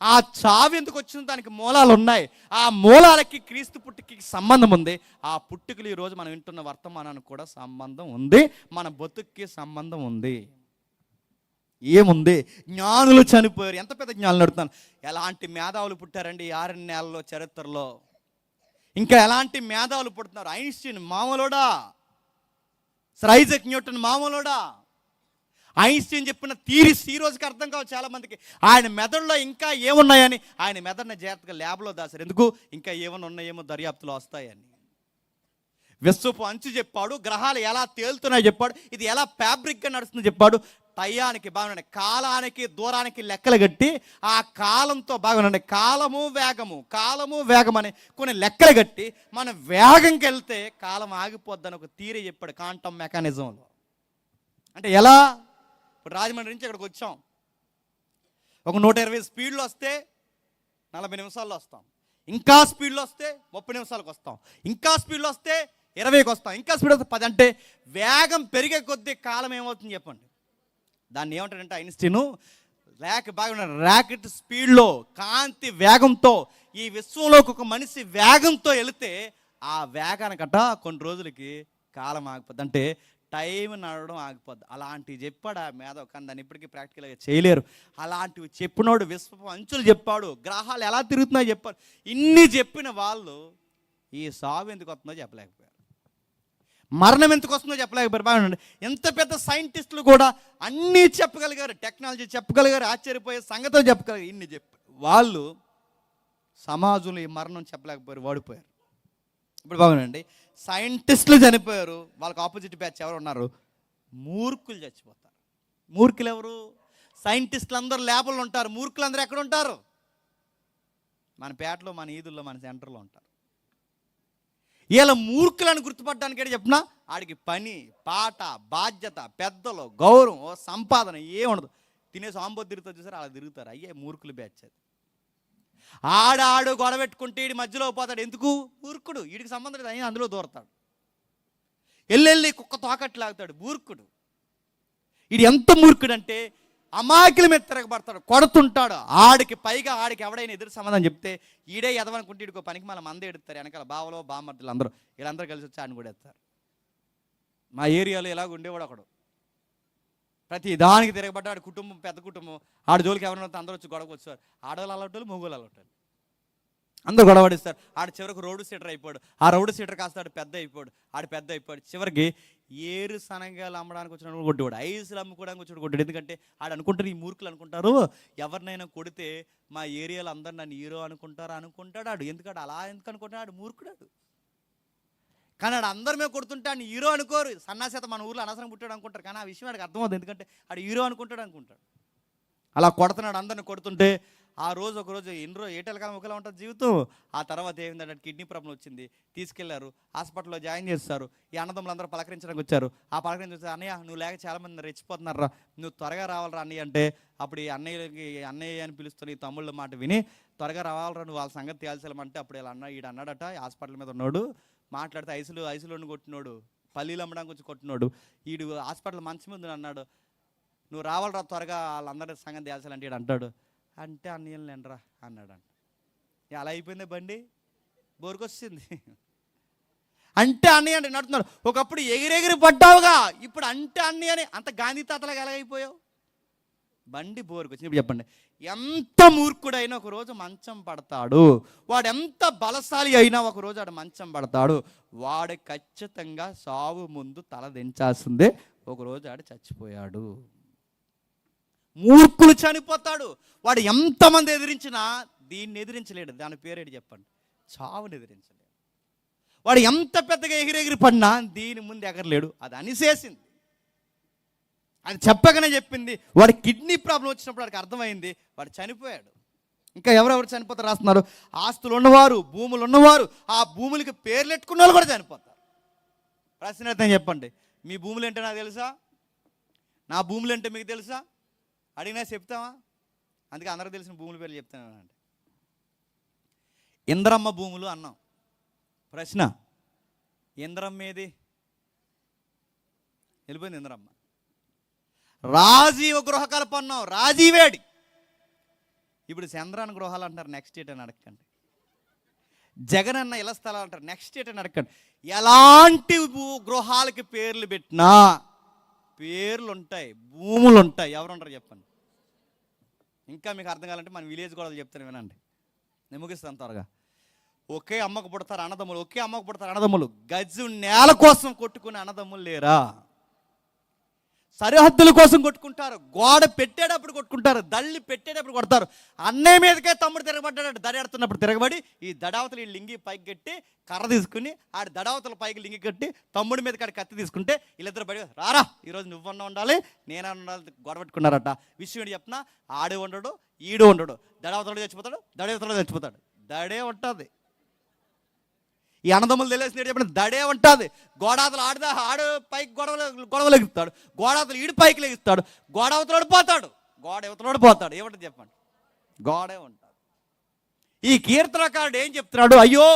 ఆ చావు ఎందుకు వచ్చిందో దానికి మూలాలు ఉన్నాయి. ఆ మూలాలకి క్రీస్తు పుట్టుకి సంబంధం ఉంది. ఆ పుట్టుకలు ఈరోజు మనం వింటున్న వర్తమానానికి కూడా సంబంధం ఉంది, మన బతుక్కి సంబంధం ఉంది. ఏముంది? జ్ఞానులు చనిపోయారు. ఎంత పెద్ద జ్ఞానులు అడుగుతాను. ఎలాంటి మేధావులు పుట్టారండి 6 నెలల్లో చరిత్రలో. ఇంకా ఎలాంటి మేధావులు పుడుతున్నారు. ఐన్స్టీన్ మామూలుడా, సర్ ఐజాక్ న్యూటన్ మామూలుడా. ఐన్స్టీన్ చెప్పిన థీరీస్ ఈ రోజుకి అర్థం కావు చాలా మందికి. ఆయన మెదడులో ఇంకా ఏమున్నాయని ఆయన మెదడుని జాగ్రత్తగా ల్యాబ్లో దాశారు. ఎందుకు? ఇంకా ఏమైనా ఉన్నాయేమో దర్యాప్తులో వస్తాయని. విశ్వపు అంచు చెప్పాడు, గ్రహాలు ఎలా తేలుతున్నాయో చెప్పాడు, ఇది ఎలా ఫ్యాబ్రిక్గా నడుస్తుందో చెప్పాడు. టయానికి బాగున్నాయి, కాలానికి దూరానికి లెక్కలు కట్టి ఆ కాలంతో బాగున్నాయి, కాలము వేగం అని కొన్ని లెక్కలు కట్టి మన వేగంకి వెళ్తే కాలం ఆగిపోద్దని ఒక థియరీ చెప్పాడు క్వాంటమ్ మెకానిజంలో. అంటే ఎలా? ఇప్పుడు రాజమండ్రి నుంచి ఇక్కడికి వచ్చాం, ఒక 120 స్పీడ్లో వస్తే 40 నిమిషాల్లో వస్తాం, ఇంకా స్పీడ్లో వస్తే 30 నిమిషాలకు వస్తాం, ఇంకా స్పీడ్లో వస్తే 20కి వస్తాం, ఇంకా స్పీడ్ వస్తే 10. అంటే వేగం పెరిగే కొద్దీ కాలం ఏమవుతుంది చెప్పండి? దాన్ని ఏమంటాడంటే ఐన్స్టీను, ర్యాకెట్ స్పీడ్లో కాంతి వేగంతో ఈ విశ్వంలోకి ఒక మనిషి వేగంతో వెళితే ఆ వేగానికట కొన్ని రోజులకి కాలం ఆగిపోద్ది, అంటే టైం నడవడం ఆగిపోద్ది. అలాంటివి చెప్పాడు ఆ మేధావు, కానీ దాన్ని ఇప్పటికీ ప్రాక్టికల్గా చేయలేరు. అలాంటివి చెప్పినోడు విశ్వపు అంచులు చెప్పాడు, గ్రహాలు ఎలా తిరుగుతున్నాయో చెప్పాడు. ఇన్ని చెప్పిన వాళ్ళు ఈ సావు ఎందుకు వస్తుందో చెప్పలేకపోయారు, మరణం ఎందుకు వస్తుందో చెప్పలేకపోయారు. బాగుండండి, ఎంత పెద్ద సైంటిస్టులు కూడా అన్నీ చెప్పగలిగారు, టెక్నాలజీ చెప్పగలిగారు, ఆశ్చర్యపోయే సంగతులు చెప్పగలిగారు. ఇన్ని చెప్పారు వాళ్ళు, సమాజంలో ఈ మరణం చెప్పలేకపోయారు, వాడిపోయారు. ఇప్పుడు బాగుండండి, సైంటిస్టులు చనిపోయారు, వాళ్ళకి ఆపోజిట్ బ్యాచ్ ఎవరు ఉన్నారు? మూర్ఖులు చచ్చిపోతారు. మూర్ఖులు ఎవరు? సైంటిస్టులు అందరూ ల్యాబుల్లో ఉంటారు, మూర్ఖులు అందరూ ఎక్కడ ఉంటారు? మన పేటలో, మన ఈదుల్లో, మన సెంటర్లో ఉంటారు. వీళ్ళ మూర్ఖులను గుర్తుపట్టడానికి చెప్పినా ఆడికి పని పాట బాధ్యత పెద్దలు గౌరవం సంపాదన ఏముండదు. తినే సాంబోతు తిరుగుతా చూసారు, అలా తిరుగుతారు. అయ్యే మూర్ఖులు బ్యాచ్ అది. ఆడాడు గొడవ పెట్టుకుంటే వీడి మధ్యలో పోతాడు. ఎందుకు? మూర్ఖుడు. వీడికి సంబంధం లేదు, అయినా అందులో దూరతాడు. ఎల్లెళ్ళి కుక్క తోకట్లు లాగుతాడు. మూర్ఖుడు. వీడు ఎంత మూర్ఖుడు అంటే అమాయకుల మీద తిరగబడతాడు, కొడుతుంటాడు. ఆడికి పైగా ఆడికి ఎవడైనా ఎదురు సమాధానం చెప్తే ఈడే ఎదవనుకుంటే ఇడికో పనికి మళ్ళీ మంద ఎడుతారు. వెనకాల బావలో బామ్మర్దులు అందరూ వీళ్ళందరూ కలిసి వచ్చి ఆడిని కూడా ఎత్తారు. మా ఏరియాలో ఇలాగ ఉండేవాడు ఒకడు. ప్రతి దానికి తిరగబడ్డాడు. కుటుంబం పెద్ద కుటుంబం. ఆడ జోలికి ఎవరైనా అందరూ వచ్చి గొడవకు వచ్చారు. ఆడవాళ్ళు అలవటాలు, మొగోళ్ళు అలవటాలు, అందరూ గొడవడిస్తారు. ఆడ చివరికి రోడ్డు సీటర్ అయిపోయాడు. ఆ రోడ్డు సీటర్ కాస్త ఆడు పెద్ద అయిపోయాడు. ఆడు పెద్ద అయిపోయాడు. చివరికి ఏరు సనగాలు అమ్మడానికి వచ్చిన కొట్టేవాడు, ఐసులు అమ్ముకోవడానికి వచ్చాడు కొట్టాడు. ఎందుకంటే ఆడు అనుకుంటారు, ఈ మూర్ఖులు అనుకుంటారు, ఎవరినైనా కొడితే మా ఏరియాలో అందరు నన్ను హీరో అనుకుంటాడు ఆడు. ఎందుకంటే అలా ఎందుకు అనుకుంటాడు? ఆడు మూర్ఖుడాడు. కానీ ఆడు అందరి మీద కొడుతుంటే ఆడు హీరో అనుకోరు. సన్నాసేత మన ఊర్లో అనవసరం పుట్టాడు అనుకుంటారు. కానీ ఆ విషయం ఆడికి అర్థమవుతుంది. ఎందుకంటే ఆడు హీరో అనుకుంటాడు. అలా కొడుతున్నాడు, అందరిని కొడుతుంటే ఆ రోజు ఒకరోజు ఏటల కాలం ఒకలా ఉంటుంది జీవితం. ఆ తర్వాత ఏమైందంటే కిడ్నీ ప్రాబ్లం వచ్చింది. తీసుకెళ్లారు, హాస్పిటల్లో జాయిన్ చేస్తారు. ఈ అన్నదమ్ములు అందరూ పలకరించడానికి వచ్చారు. ఆ పలకరించి వచ్చారు, అన్నయ్య నువ్వు లేక చాలామంది రెచ్చిపోతున్నారా, నువ్వు త్వరగా రావాలరా అన్నయ్య అంటే, అప్పుడు ఈ అన్నయ్య అని పిలుస్తున్న ఈ తమ్ముళ్ళ మాట విని త్వరగా రావాలరా నువ్వు వాళ్ళ సంగతి తేల్చాలంటే, అప్పుడు ఇలా ఈడు అన్నాడట, హాస్పిటల్ మీద ఉన్నాడు, మాట్లాడితే ఐసులోని కొట్టినోడు, పల్లీలు అమ్మడానికి వచ్చి కొట్టినోడు, ఈడు హాస్పిటల్ మంచి ముందు అన్నాడు, నువ్వు రావాలరా త్వరగా వాళ్ళందరి సంగతి తేల్చాలంటే ఈడు అంటాడు, అంటే అన్నయ్యలు లేండ్రా అన్నాడంట. అలా అయిపోయింది బండి, బోరుకొచ్చింది. అంటే అన్నయ్య అంటే నడుతున్నాడు. ఒకప్పుడు ఎగిరెగిరి పడ్డావుగా, ఇప్పుడు అంటే అన్నయ్య అని అంత గాంధీ తాతలాగా ఎలాగైపోయావు? బండి బోరుకొచ్చింది. ఇప్పుడు చెప్పండి, ఎంత మూర్ఖుడైనా ఒకరోజు మంచం పడతాడు. వాడు ఎంత బలశాలి అయినా ఒకరోజు ఆడు మంచం పడతాడు. వాడు ఖచ్చితంగా సావు ముందు తల దించాల్సిందే. ఒకరోజు ఆడు చచ్చిపోయాడు. మూర్ఖులు చనిపోతాడు. వాడు ఎంతమంది ఎదిరించినా దీన్ని ఎదిరించలేడు. దాని పేరేంటి చెప్పండి? చావుని ఎదిరించలేడు. వాడు ఎంత పెద్దగా ఎగిరెగిరి పడినా దీని ముందు ఎగరలేడు. అది అనిసేసింది. అది చెప్పగానే చెప్పింది. వాడి కిడ్నీ ప్రాబ్లం వచ్చినప్పుడు వాడికి అర్థమైంది, వాడు చనిపోయాడు. ఇంకా ఎవరెవరు చనిపోతారు రాస్తున్నారు? ఆస్తులు ఉన్నవారు, భూములు ఉన్నవారు, ఆ భూములకి పేర్లు ఎట్టుకున్న వాళ్ళు కూడా చనిపోతారు. ప్రశ్న అయితే చెప్పండి, మీ భూములు ఏంటో నాకు తెలుసా? నా భూములు ఏంటో మీకు తెలుసా? అడిగినా చెప్తావా? అందుకే అందరికి తెలిసిన భూముల పేర్లు చెప్తానండి. ఇంద్రమ్మ భూములు అన్నాం. ప్రశ్న, ఇంద్రమ్మ ఏది? వెళ్ళిపోయింది ఇంద్రమ్మ. రాజీవ గృహకల్ప అన్నాం. రాజీవేడి. ఇప్పుడు చంద్రాన్ని గృహాలు అంటారు, నెక్స్ట్ ఏటని అడగండి. జగన్ అన్న ఇళ్ల స్థలాలు అంటారు, నెక్స్ట్ ఏటని అడగండి. ఎలాంటి గృహాలకి పేర్లు పెట్టినా పేర్లు ఉంటాయి, భూములు ఉంటాయి. ఎవరుంటారు చెప్పండి? ఇంకా మీకు అర్థం కావాలంటే మన విలేజ్ గొడవలు చెప్తాను వినండి, నేను ముగిస్తాను త్వరగా. ఒకే అమ్మకు పుడతారు అన్నదమ్ములు, ఒకే అమ్మకు పుడతారు అన్నదమ్ములు. గజు నేల కోసం కొట్టుకునే అన్నదమ్ములు లేరా? సరిహద్దుల కోసం కొట్టుకుంటారు, గోడ పెట్టేటప్పుడు కొట్టుకుంటారు, దళ్ళి పెట్టేటప్పుడు కొడతారు. అన్నయ్య మీదకే తమ్ముడు తిరగబడ్డాడు. దడాడుతున్నప్పుడు తిరగబడి ఈ దడావతలు ఈ లింగి పైకి కట్టి కర్ర తీసుకుని ఆడి దడావతల పైకి లింగి కట్టి తమ్ముడి మీద కాడి కత్తి తీసుకుంటే వీళ్ళిద్దరు బడి రారా ఈరోజు నువ్వన్నా ఉండాలి నేనా ఉండాలి గొడవ పెట్టుకున్నారట. విషయం ఏంటి చెప్పినా, ఆడే ఉండడు ఈడు ఉండడు. దడావతలు చచ్చిపోతాడు, దడవతలు చచ్చిపోతాడు. దడే ఉంటుంది. ఈ అన్నదమ్ములు తెలిసిన చెప్పిన దడే ఉంటుంది. గోడాతలు ఆడు పైకి గొడవలు ఎగుతాడు, గోడాతలు ఈడు పైకి లెగుస్తాడు, గోడవతలోడు పోతాడు, గోడవతలోడు పోతాడు. ఏమంటుంది చెప్పండి? గోడే ఉంటుంది. ఈ కీర్తనకారుడు ఏం చెప్తున్నాడు? అయ్యో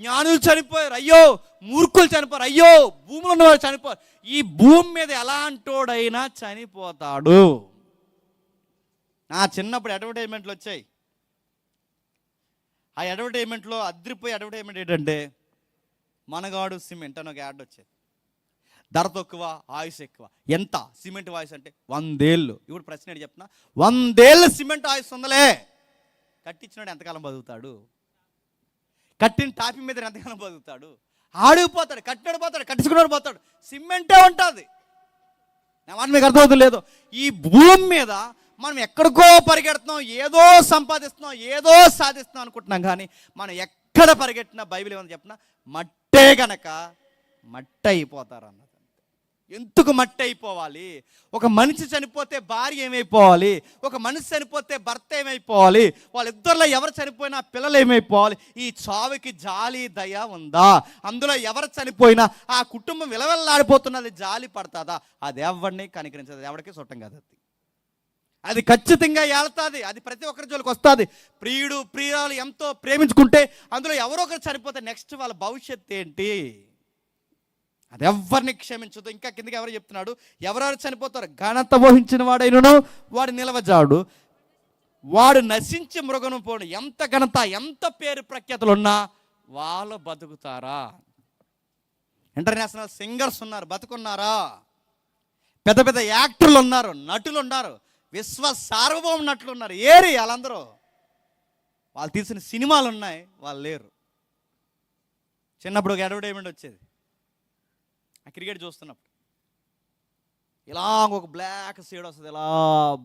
జ్ఞానులు చనిపోయారు, అయ్యో మూర్ఖులు చనిపోయారు, అయ్యో భూములు ఉన్నవాడు చనిపోయారు. ఈ భూమి మీద ఎలాంటోడైనా చనిపోతాడు. నా చిన్నప్పుడు అడ్వర్టైజ్మెంట్లు వచ్చాయి. ఆ అడ్వర్టైజ్మెంట్లో అద్రిపోయే అడ్వర్టైజ్మెంట్ ఏంటంటే, మనగాడు సిమెంట్ అని ఒక యాడ్ వచ్చేది. ధర తక్కువ, ఆయుష్ ఎక్కువ. ఎంత సిమెంట్ ఆయుష్ అంటే 100 ఏళ్ళు. ఇప్పుడు ప్రశ్న ఏంటి చెప్తున్నా, 100 ఏళ్ళు సిమెంట్ ఆయుష్ ఉందలే. కట్టించినాడు ఎంతకాలం బతుకుతాడు? కట్టిన టాపీ మీద ఎంతకాలం బతుకుతాడు? ఆడిపోతాడు, కట్టినాడు పోతాడు, కట్టించుకున్నాడు పోతాడు. సిమెంటే ఉంటుంది. నా మాట మీకు అర్థమవుతుంది లేదు? ఈ భూమి మీద మనం ఎక్కడికో పరిగెడుతున్నాం, ఏదో సంపాదిస్తున్నాం, ఏదో సాధిస్తున్నాం అనుకుంటున్నాం. కానీ మనం ఎక్కడ పరిగెట్టినా బైబిల్ ఏమని చెప్పినా మట్టే గనక మట్టి అయిపోతారు అన్నది. ఎందుకు మట్టి అయిపోవాలి? ఒక మనిషి చనిపోతే భార్య ఏమైపోవాలి? ఒక మనిషి చనిపోతే భర్త ఏమైపోవాలి? వాళ్ళిద్దరిలో ఎవరు చనిపోయినా పిల్లలు ఏమైపోవాలి? ఈ చావుకి జాలి దయ ఉందా? అందులో ఎవరు చనిపోయినా ఆ కుటుంబం విలవెల్లాడిపోతున్నది, జాలి పడుతుందా? అది ఎవరిని కనికరించదు, ఎవరికి చుట్టం కాదు. అది ఖచ్చితంగా ఏళ్తుంది, అది ప్రతి ఒక్కరి జోలికి వస్తుంది. ప్రియుడు ప్రియురాలు ఎంతో ప్రేమించుకుంటే అందులో ఎవరో ఒకరు చనిపోతే నెక్స్ట్ వాళ్ళ భవిష్యత్తు ఏంటి? అది ఎవరిని క్షమించదు. ఇంకా కిందకి ఎవరు చెప్తున్నాడు? ఎవరెవరు చనిపోతారు? ఘనత వహించిన వాడైనను వాడు నిలవజాడు, వాడు నశించి మృగను పోడు. ఎంత ఘనత, ఎంత పేరు ప్రఖ్యాతులు ఉన్నా వాళ్ళు బతుకుతారా? ఇంటర్నేషనల్ సింగర్స్ ఉన్నారు, బతుకున్నారా? పెద్ద పెద్ద యాక్టర్లు ఉన్నారు, నటులు ఉన్నారు, విశ్వ సార్వభౌమ నటులు ఉన్నారు. ఏరి వాళ్ళందరూ? వాళ్ళు తీసిన సినిమాలు ఉన్నాయి, వాళ్ళు లేరు. చిన్నప్పుడు ఒక అడ్వర్టైజ్మెంట్ వచ్చేది, ఆ క్రికెట్ చూస్తున్నప్పుడు ఇలా ఒక బ్లాక్ షేడ్ వస్తుంది. ఇలా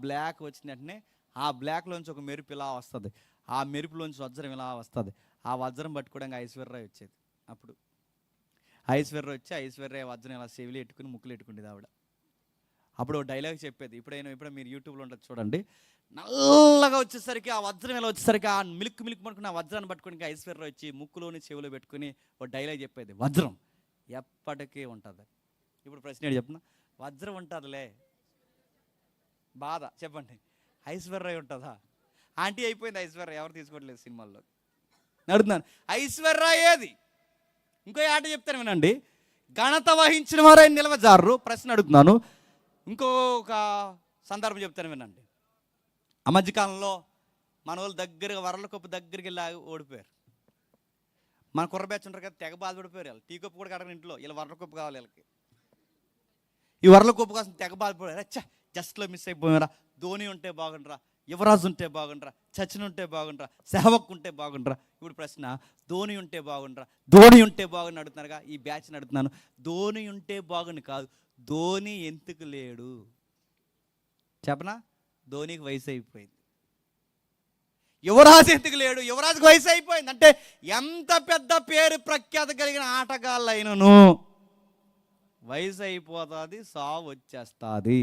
బ్లాక్ వచ్చిన వెంటనే ఆ బ్లాక్లోంచి ఒక మెరుపు ఇలా వస్తుంది, ఆ మెరుపులోంచి వజ్రం ఇలా వస్తుంది. ఆ వజ్రం పట్టుకోవడానికి ఐశ్వర్య వచ్చేది. అప్పుడు ఐశ్వర్య వచ్చి ఐశ్వర్య వజ్రం ఇలా చెవిలు ఎట్టుకుని ముక్కులు ఎట్టుకుండేది ఆవిడ. అప్పుడు డైలాగ్ చెప్పేది, ఇప్పుడు మీరు యూట్యూబ్లో ఉంటుంది చూడండి. నల్లగా వచ్చేసరికి ఆ వజ్రం ఇలా వచ్చేసరికి ఆ మిల్క్ పట్టుకుని ఆ వజ్రాన్ని పట్టుకుని ఐశ్వర్య వచ్చి ముక్కులోని చెవిలో పెట్టుకుని ఒక డైలాగ్ చెప్పేది, వజ్రం ఎప్పటికీ ఉంటుంది. ఇప్పుడు ప్రశ్న చెప్తున్నా, వజ్రం ఉంటుందిలే, బాధ చెప్పండి, ఐశ్వర్య ఉంటుందా? ఆంటీ అయిపోయింది ఐశ్వర్య, ఎవరు తీసుకోవట్లేదు సినిమాల్లో. అడుగుతున్నాను, ఐశ్వర్య ఏది? ఇంకో ఆట చెప్తాను వినండి, ఘనత వహించిన వారైనా నిలవజారు. ప్రశ్న అడుగుతున్నాను, ఇంకొక సందర్భం చెప్తాను వినండి. ఆ మధ్యకాలంలో మన వాళ్ళు దగ్గరగా వరల కప్పు దగ్గరికి వెళ్ళి ఓడిపోయారు. మన కుర్ర బ్యాచ్ ఉంటారు కదా, తెగ బాధపడిపోయారు. వాళ్ళు టీ కప్పు కూడా కడగని ఇంట్లో, ఇలా వరల కప్పు కావాలి వీళ్ళకి. ఈ వరల కప్పు కోసం తెగ బాధపడారు. అచ్చా జస్ట్లో మిస్ అయిపోయారా, ధోని ఉంటే బాగుండరా, యువరాజు ఉంటే బాగుండరా, సచిన్ ఉంటే బాగుండరా, సెహ్వాగ్ ఉంటే బాగుండరా. ఇప్పుడు ప్రశ్న, ధోని ఉంటే బాగుండరా, ధోని ఉంటే బాగుండి అడుగుతున్నారుగా. ఈ బ్యాచ్ని అడుగుతున్నాను, ధోని ఉంటే బాగుండి కాదు, ధోని ఎందుకు లేడు చెప్పనా? ధోనికి వయసు అయిపోయింది. యువరాజు ఎందుకు లేడు? యువరాజుకి వయసు అయిపోయింది. అంటే ఎంత పెద్ద పేరు ప్రఖ్యాత కలిగిన ఆటగాళ్ళైనను వయసు అయిపోతుంది, సావు వచ్చేస్తుంది.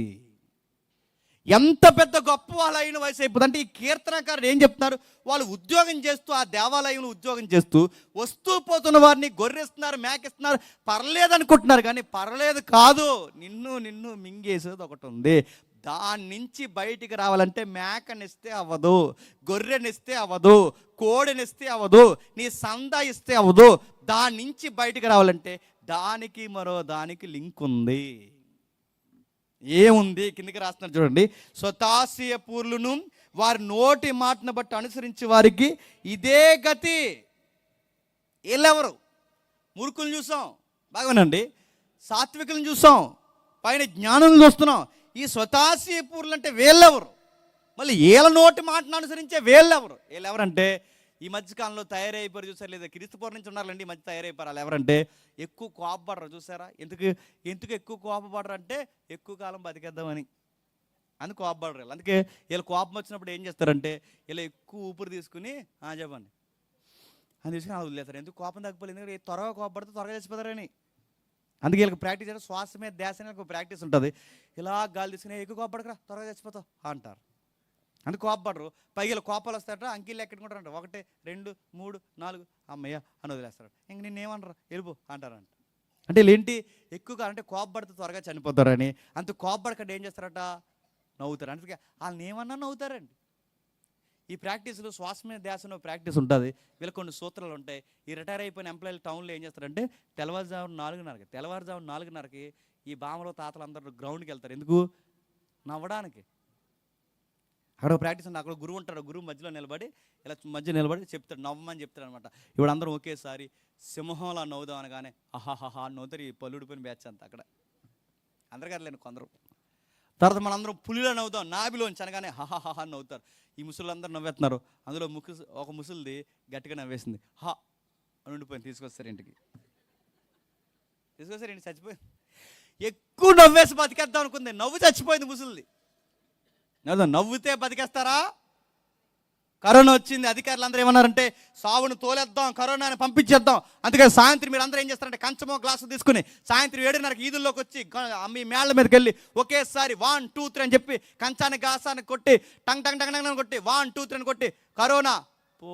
ఎంత పెద్ద గొప్ప వాళ్ళైన వయసు అయిపోతుంది. అంటే ఈ కీర్తనకారుడు ఏం చెప్తున్నారు? వాళ్ళు ఉద్యోగం చేస్తూ, ఆ దేవాలయంలో ఉద్యోగం చేస్తూ వస్తూ పోతున్న వారిని గొర్రెస్తున్నారు, మేకిస్తున్నారు, పర్లేదు అనుకుంటున్నారు. కానీ పర్లేదు కాదు, నిన్ను మింగేసేది ఒకటి ఉంది. దాని నుంచి బయటికి రావాలంటే మేకనిస్తే అవ్వదు, గొర్రెనిస్తే అవ్వదు, కోడినిస్తే అవ్వదు, నీ సందా ఇస్తే అవ్వదు. దాని నుంచి బయటికి రావాలంటే దానికి మరో దానికి లింక్ ఉంది. ఏముంది? కిందకి రాస్తున్నారు చూడండి. స్వతాశీయ పూర్లును వారి నోటి మాటను బట్టి అనుసరించి వారికి ఇదే గతి. వీళ్ళెవరు? మూర్ఖులను చూసాం బాగానండి, సాత్వికులను చూసాం, పైన జ్ఞానం చూస్తున్నాం. ఈ స్వతాశీయ పూర్లు అంటే వీళ్ళెవరు? మళ్ళీ వీళ్ళ నోటి మాటను అనుసరించే వీళ్ళెవరు? వీళ్ళెవరంటే ఈ మధ్యకాలంలో తయారైపోయారు చూసారు, లేదా క్రీస్తుపూర్వం నుంచి ఉన్నారండి ఈ మధ్య తయారైపోయారు. వాళ్ళు ఎవరంటే ఎక్కువ కోపపడరు చూసారా? ఎందుకు ఎక్కువ కోపపడరు అంటే ఎక్కువ కాలం బతికేద్దామని, అందుకు కోపపడరు. అందుకే వీళ్ళు కోపం వచ్చినప్పుడు ఏం చేస్తారంటే ఇలా ఎక్కువ ఊపిరి తీసుకుని చెప్పండి అని తీసుకుని అలా వదిలేస్తారు. ఎందుకు కోపం తగ్గిపోలేదు? ఎందుకంటే త్వరగా కోపపడితే త్వరగా చచ్చిపోతారని. అందుకే వీళ్ళకి ప్రాక్టీస్ అంటే శ్వాస మీద ధ్యాస ఒక ప్రాక్టీస్ ఉంటుంది. ఇలా గాలి తీసుకుని ఎక్కువ కోపపడకరా త్వరగా చచ్చిపోతావు అంటారు. అందుకు కోపపడరు. పైగా కోపాలు వస్తారట, అంకీలు ఎక్కడుకుంటారంట, 1 2 3 4 అమ్మయ్య అని వదిలేస్తారు. ఇంక నిన్నేమనరు, వెళ్ళిపో అంటారంట. అంటే ఏంటి? ఎక్కువగా అంటే కోపపడితే త్వరగా చనిపోతారని. అంత కోపపడకండి ఏం చేస్తారట, నవ్వుతారు. అందుకే వాళ్ళని ఏమన్నా నవ్వుతారండి. ఈ ప్రాక్టీసులు శ్వాస మీద ధ్యాసలో ప్రాక్టీస్ ఉంటుంది. వీళ్ళకి కొన్ని సూత్రాలు ఉంటాయి. ఈ రిటైర్ అయిపోయిన ఎంప్లాయీలు టౌన్లో ఏం చేస్తారంటే తెల్లవారుజామున 4:30కి ఈ బామలో తాతలు అందరూ గ్రౌండ్కి వెళ్తారు. ఎందుకు? నవ్వడానికి. అక్కడ ప్రాక్టీస్ ఉంది. అక్కడ గురువు ఉంటాడు, గురువు మధ్యలో నిలబడి ఇలా నిలబడి చెప్తాడు, నవ్వమని చెప్తాడు అనమాట. ఇప్పుడు అందరం ఒకేసారి సింహంలా నవ్వుదాం అనగానే అహాహా అని నవ్వుతారు. ఈ పల్లుడిపోయిన బ్యాచ్ అంతా అక్కడ అందరికీ లేని కొందరు. తర్వాత మనందరం పులిలో నవ్వుతాం, నాభిలోంచి అనగానే హహాహా అని నవ్వుతారు. ఈ ముసళ్ళందరూ నవ్వేస్తున్నారు. అందులో ఒక ముసలిది గట్టిగా నవ్వేసింది, హా అని ఉండిపోయింది. తీసుకొస్తారు ఇంటికి, చచ్చిపోయింది. ఎక్కువ నవ్వేసి బతికేద్దాం అనుకుంది, నవ్వు చచ్చిపోయింది ముసలిది. నవ్వుతే బతికేస్తారా? కరోనా వచ్చింది, అధికారులు అందరూ ఏమన్నారంటే సావును తోలేద్దాం, కరోనాని పంపించేద్దాం. అందుకని సాయంత్రం మీరు అందరూ ఏం చేస్తారంటే కంచమో గ్లాసు తీసుకుని సాయంత్రం 7:30 ఈదుల్లోకి వచ్చి మీ మేళ్ల మీదకి వెళ్ళి ఒకేసారి 1 2 3 అని చెప్పి కంచాన్ని గాసాన్ని కొట్టి టంగ్ టంగ్ టంగ్ టంగ్ కొట్టి 1 2 3 అని కొట్టి కరోనా పో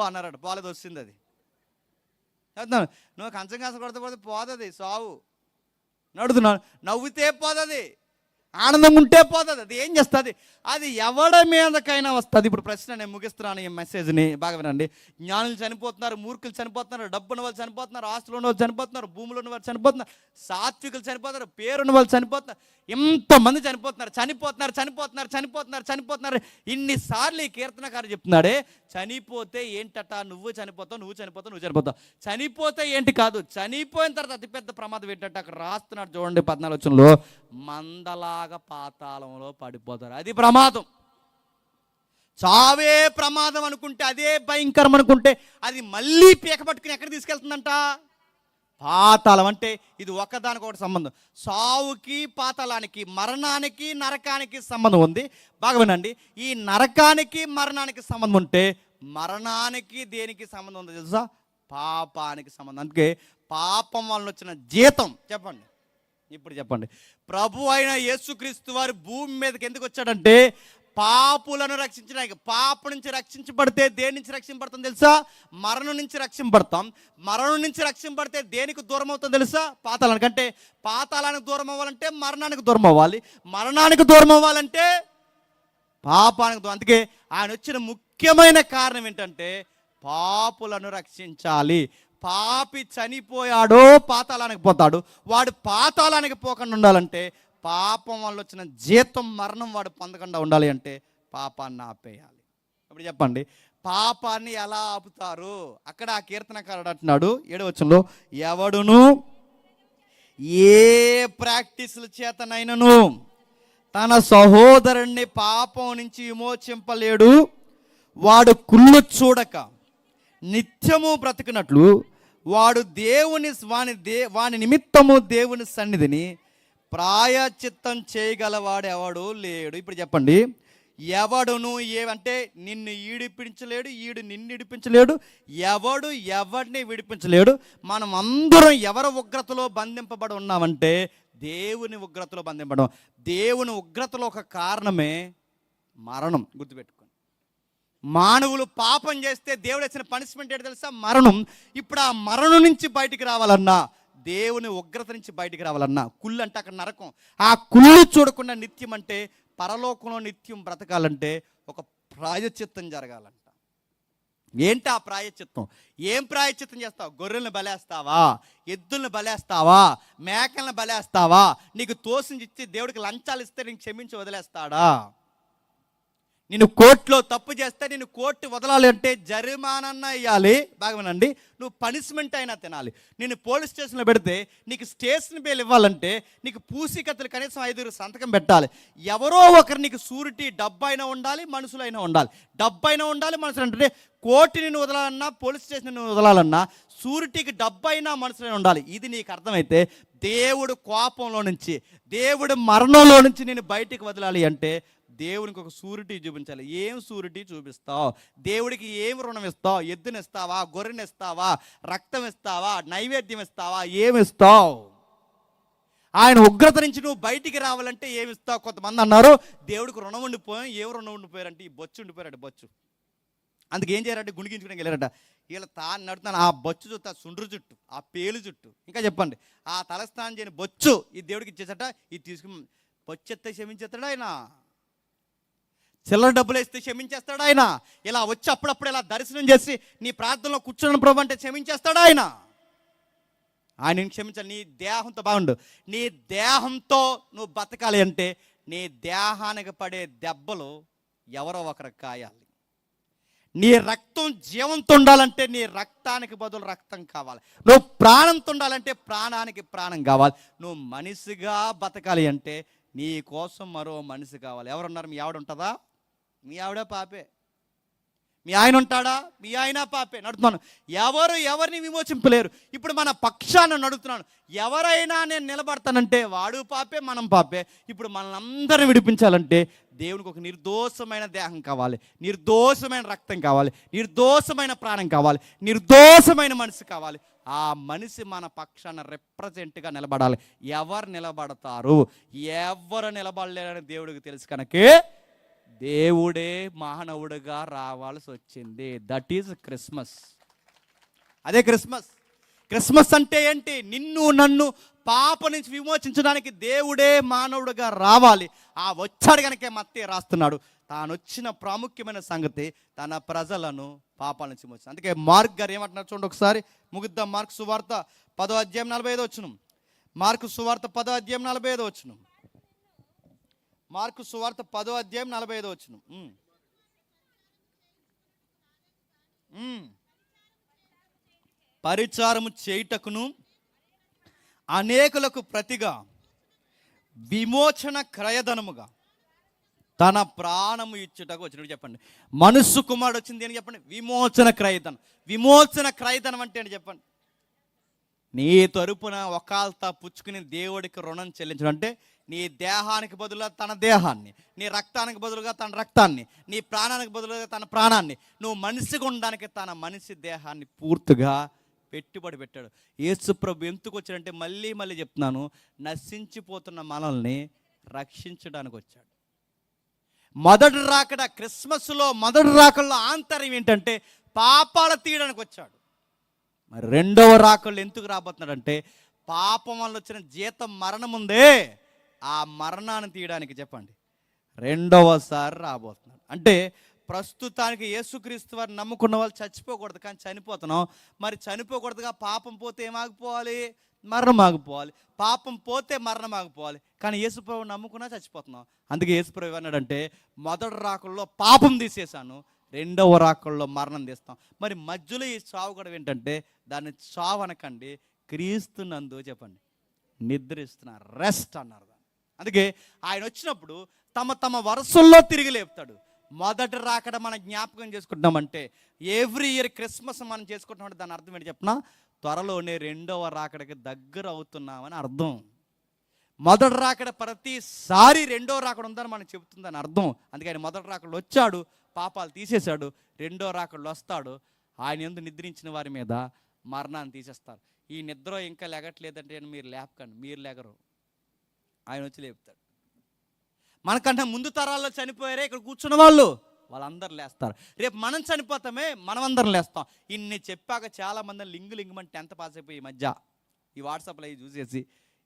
అన్నారట. పోలేదు, వచ్చింది అది. చెప్తున్నాను, నువ్వు కంచం గాస కొడితే పోతుంది సావు. నడుతున్నాను, నవ్వుతే పోతుంది, ఆనందంగా ఉంటే పోతుంది. అది ఏం చేస్తుంది? అది ఎవడ మీదకైనా వస్తుంది. ఇప్పుడు ప్రశ్న నేను ముగిస్తున్నాను ఈ మెసేజ్ని, బాగా వినండి. జ్ఞానులు చనిపోతున్నారు, మూర్ఖులు చనిపోతున్నారు, డబ్బున్న వాళ్ళు చనిపోతున్నారు, ఆస్తులు ఉన్న వాళ్ళు చనిపోతున్నారు, భూములు ఉన్న వాళ్ళు చనిపోతున్నారు, సాత్వికులు చనిపోతున్నారు, పేరున్న వాళ్ళు చనిపోతున్నారు, ఎంతమంది చనిపోతున్నారు, చనిపోతున్నారు చనిపోతున్నారు చనిపోతున్నారు చనిపోతున్నారు. ఇన్నిసార్లు ఈ కీర్తనకారు చెప్తున్నాడే, చనిపోతే ఏంటట, నువ్వు చనిపోతావు, నువ్వు చనిపోతావు, నువ్వు చనిపోతావు. చనిపోతే ఏంటి కాదు, చనిపోయిన తర్వాత అతిపెద్ద ప్రమాదం ఏంటంటే అక్కడ రాస్తున్నాడు చూడండి 14వ వచనంలో, మందలాగా పాతాళంలో పడిపోతారు. అది ప్రమాదం. చావే ప్రమాదం అనుకుంటే, అదే భయంకరం అనుకుంటే, అది మళ్ళీ పీక పట్టుకుని ఎక్కడ తీసుకెళ్తుందంట? పాతాళం. అంటే ఇది ఒకదానికొకటి సంబంధం. సావుకి పాతాళానికి, మరణానికి నరకానికి సంబంధం ఉంది. బాగా వినండి, ఈ నరకానికి మరణానికి సంబంధం ఉంటే మరణానికి దేనికి సంబంధం ఉందో తెలుసా? పాపానికి సంబంధం. అందుకే పాపం వలన వచ్చిన జీతం చెప్పండి, ఇప్పుడు చెప్పండి. ప్రభు అయిన యేసుక్రీస్తు వారు భూమి మీదకి ఎందుకు వచ్చాడంటే పాపులను రక్షించడానికి. పాపం నుంచి రక్షించబడితే దేని నుంచి రక్షింపబడతాం తెలుసా? మరణం నుంచి రక్షింపబడతాం. మరణం నుంచి రక్షింపబడితే దేనికి దూరం అవుతుందో తెలుసా? పాతాళానికి. అంటే పాతాళానికి దూరం అవ్వాలంటే మరణానికి దూరం అవ్వాలి, మరణానికి దూరం అవ్వాలంటే పాపానికి దూరం. అందుకే ఆయన వచ్చిన ముఖ్యమైన కారణం ఏంటంటే పాపులను రక్షించాలి. పాపి చనిపోయాడో పాతాళానికి పోతాడు, వాడు పాతాళానికి పోకుండా ఉండాలంటే, పాపం వల్ల వచ్చిన జీతం మరణం వాడు పొందకుండా ఉండాలి అంటే పాపాన్ని ఆపేయాలి. ఇప్పుడు చెప్పండి, పాపాన్ని ఎలా ఆపుతారు? అక్కడ ఆ కీర్తనకారుడు అంటున్నాడు 7వ వచనంలో, ఎవడును ఏ ప్రాక్టీసుల చేతనైనను తన సహోదరుణ్ణి పాపం నుంచి విమోచింపలేడు, వాడు కుళ్ళు చూడక నిత్యము బ్రతికినట్లు వాడు వాని నిమిత్తము దేవుని సన్నిధిని ప్రాయచిత్తం చేయగలవాడు ఎవడు లేడు. ఇప్పుడు చెప్పండి, ఎవడును ఏవంటే నిన్ను ఈడిపించలేడు, ఈడు నిన్ను ఇడిపించలేడు, ఎవడు ఎవడిని విడిపించలేడు. మనం అందరం ఎవరి ఉగ్రతలో బంధింపబడి ఉన్నామంటే దేవుని ఉగ్రతలో బంధింపడం. దేవుని ఉగ్రతలో ఒక కారణమే మరణం. గుర్తుపెట్టుకోండి, మానవులు పాపం చేస్తే దేవుడు ఇచ్చిన పనిష్మెంట్ ఏంటి తెలుసా? మరణం. ఇప్పుడు ఆ మరణం నుంచి బయటికి రావాలన్నా, దేవుని ఉగ్రత నుంచి బయటికి రావాలన్నా, కుళ్ళు అంటే అక్కడ నరకం, ఆ కుళ్ళు చూడకుండా నిత్యం అంటే పరలోకంలో నిత్యం బ్రతకాలంటే ఒక ప్రాయశ్చిత్తం జరగాలంట. ఏంటి ఆ ప్రాయశ్చిత్తం? ఏం ప్రాయశ్చిత్తం చేస్తావు? గొర్రెలను బలేస్తావా, ఎద్దులను బలేస్తావా, మేకలను బలేస్తావా? నీకు తోసించి ఇచ్చి దేవుడికి లంచాలు ఇస్తే నీకు క్షమించి వదిలేస్తాడా? నేను కోర్టులో తప్పు చేస్తే నేను కోర్టు వదలాలి అంటే జరిమానా ఇవ్వాలి. బాగా వినండి, నువ్వు పనిష్మెంట్ అయినా తినాలి. నేను పోలీస్ స్టేషన్లో పెడితే నీకు స్టేషన్ బెయిల్ ఇవ్వాలంటే నీకు పూసికత్తులు కనీసం 5 సంతకం పెట్టాలి. ఎవరో ఒకరు నీకు సూరిటీ, డబ్బు అయినా ఉండాలి, మనుషులైనా ఉండాలి. డబ్బు అయినా ఉండాలి, మనుషులు అంటే కోర్టుని నువ్వు వదలాలన్నా, పోలీస్ స్టేషన్ నువ్వు వదలాలన్నా సూరిటీకి డబ్బు అయినా మనుషులైనా ఉండాలి. ఇది నీకు అర్థమైతే దేవుడు కోపంలో నుంచి, దేవుడు మరణంలో నుంచి నేను బయటికి వదలాలి అంటే దేవునికి ఒక సూరిటీ చూపించాలి. ఏం సూరిటీ చూపిస్తావు? దేవుడికి ఏం రుణం ఇస్తావు? ఎద్దుని ఇస్తావా, గొర్రెని ఇస్తావా, రక్తం ఇస్తావా, నైవేద్యం ఇస్తావా, ఏమి ఇస్తావు? ఆయన ఉగ్రత నుంచి నువ్వు బయటికి రావాలంటే ఏమి ఇస్తావు? కొంతమంది అన్నారు దేవుడికి రుణం ఉండిపోయాం. ఏం రుణం ఉండిపోయారంటే ఈ బొచ్చు ఉండిపోయారట. బొచ్చు. అందుకు ఏం చేయాలంటే గుండిగించుకోవడానికి వెళ్ళారట. వీళ్ళ నడుతున్నాను ఆ బొచ్చు చుట్టూ, ఆ సుండ్రు చుట్టూ, ఆ పేలు చుట్టూ, ఇంకా చెప్పండి ఆ తలస్నానం చేయని బొచ్చు ఈ దేవుడికి ఇచ్చేసట. ఇది తీసుకుని బొచ్చు ఎత్తే క్షమించేస్తాడు ఆయన, చిల్లర డబ్బులు వేస్తే క్షమించేస్తాడు ఆయన. ఇలా వచ్చి అప్పుడప్పుడు ఇలా దర్శనం చేసి నీ ప్రార్థనలో కూర్చున్న ప్రభు అంటే క్షమించేస్తాడు ఆయన. ఆయన క్షమించాలి. నీ దేహంతో బాగుండు, నీ దేహంతో నువ్వు బతకాలి అంటే నీ దేహానికి పడే దెబ్బలు ఎవరో ఒకరికి కాయాలి. నీ రక్తం జీవంతో ఉండాలంటే నీ రక్తానికి బదులు రక్తం కావాలి. నువ్వు ప్రాణంతో ఉండాలంటే ప్రాణానికి ప్రాణం కావాలి. నువ్వు మనిషిగా బతకాలి అంటే నీ కోసం మరో మనిషి కావాలి. ఎవరున్నారు? మీ ఆవిడ ఉంటుందా? మీ ఆవిడ పాపే. మీ ఆయన ఉంటాడా? మీ ఆయన పాపే. నడుతున్నాను, ఎవరు ఎవరిని విమోచింపలేరు. ఇప్పుడు మన పక్షాన నడుస్తున్నాను, ఎవరైనా నేను నిలబడతానంటే వాడు పాపే, మనం పాపే. ఇప్పుడు మనల్ని అందరిని విడిపించాలంటే దేవునికి ఒక నిర్దోషమైన దేహం కావాలి, నిర్దోషమైన రక్తం కావాలి, నిర్దోషమైన ప్రాణం కావాలి, నిర్దోషమైన మనసు కావాలి. ఆ మనిషి మన పక్షాన రిప్రజెంట్గా నిలబడాలి. ఎవరు నిలబడతారు? ఎవరు నిలబడలేరని దేవుడికి తెలుసు కనుకే దేవుడే మానవుడిగా రావాల్సి వచ్చింది. That is Christmas. అదే క్రిస్మస్. క్రిస్మస్ అంటే ఏంటి? నిన్ను నన్ను పాప నుంచి విమోచించడానికి దేవుడే మానవుడిగా రావాలి. ఆ వచ్చాడు కనుకే మత్తయి రాస్తున్నాడు, తాను వచ్చిన ప్రాముఖ్యమైన సంగతి తన ప్రజలను పాపాల నుంచి విమోచించాడు. అందుకే మార్క్ గారు ఏమంటున్నారు చూడండి ఒకసారి, ముగిద్దాం. మార్కు సువార్త 10వ అధ్యాయం 45వ వచనం. మార్కు సువార్త 10వ అధ్యాయం 45వ వచనం. మార్కు సువార్త 10వ అధ్యాయం 45వ వచనం. పరిచారము చేయుటకును అనేకులకు ప్రతిగా విమోచన క్రయధనముగా తన ప్రాణము ఇచ్చుటకు వచ్చినట్టు చెప్పండి. మనుష్య కుమారుడు వచ్చింది అని చెప్పండి, విమోచన క్రయధనం. విమోచన క్రయధనం అంటే అని చెప్పండి, నీ తరపున ఒకాల్తా పుచ్చుకుని దేవుడికి రుణం చెల్లించడం. అంటే నీ దేహానికి బదులుగా తన దేహాన్ని, నీ రక్తానికి బదులుగా తన రక్తాన్ని, నీ ప్రాణానికి బదులుగా తన ప్రాణాన్ని, నువ్వు మనిషిగా ఉండడానికి తన మనిషి దేహాన్ని పూర్తిగా పెట్టుబడి పెట్టాడు. యేసు ప్రభు ఎందుకు వచ్చాడంటే, మళ్ళీ మళ్ళీ చెప్తున్నాను, నశించిపోతున్న మనల్ని రక్షించడానికి వచ్చాడు. మొదటి రాకడ, క్రిస్మస్లో మొదటి రాకడలో ఆంతర్యం ఏంటంటే పాపాలు తీయడానికి వచ్చాడు. మరి రెండవ రాకళ్ళు ఎందుకు రాబోతున్నాడంటే, పాపం వల్ల వచ్చిన జీతం మరణం ఉందే, ఆ మరణాన్ని తీయడానికి చెప్పండి రెండవసారి రాబోతున్నాడు. అంటే ప్రస్తుతానికి యేసుక్రీస్తు వారిని నమ్ముకున్న వాళ్ళు చచ్చిపోకూడదు, కానీ చనిపోతున్నాం. మరి చనిపోకూడదుగా, పాపం పోతే ఏమాగిపోవాలి? మరణం ఆగిపోవాలి. పాపం పోతే మరణం ఆగిపోవాలి, కానీ యేసుప్రభు నమ్ముకున్నా చచ్చిపోతున్నాం. అందుకే యేసుప్రభు అన్నాడంటే, మొదటి రాకల్లో పాపం తీసేశాను, రెండవ రాకల్లో మరణం తీస్తాం. మరి మధ్యలో ఈ చావు కూడా ఏంటంటే, దాన్ని చావు అనకండి, క్రీస్తునందు చెప్పండి నిద్రిస్తున్నారు, రెస్ట్ అన్నారు. అందుకే ఆయన వచ్చినప్పుడు తమ తమ వరుసల్లో తిరిగి లేపుతాడు. మొదటి రాకడ మనం జ్ఞాపకం చేసుకుంటున్నామంటే, ఎవ్రీ ఇయర్ క్రిస్మస్ మనం చేసుకుంటున్నామంటే దాని అర్థం ఏంటి చెప్పిన, త్వరలోనే రెండవ రాకడకి దగ్గర అవుతున్నామని అర్థం. మొదటి రాకడ ప్రతిసారి రెండో రాకడ ఉందని మనం చెబుతుందని అర్థం. అందుకే ఆయన మొదటి రాకడలో వచ్చాడు, పాపాలు తీసేశాడు. రెండో రాకడలో వస్తాడు, ఆయన యందు నిద్రించిన వారి మీద మరణాన్ని తీసేస్తారు. ఈ నిద్ర ఇంకా లేగట్లేదంటే మీరు లేపకండి, మీరు లేగరు, ఆయన వచ్చి లేపుతాడు. మనకంటే ముందు తరాల్లో చనిపోయారే ఇక్కడ కూర్చున్న వాళ్ళు, వాళ్ళందరూ లేస్తారు. రేపు మనం చనిపోతామే, మనం అందరం లేస్తాం. ఇన్ని చెప్పాక చాలామంది లింగుమని 10th పాస్ అయిపోయి ఈ మధ్య ఈ వాట్సాప్లో అవి చూసేసి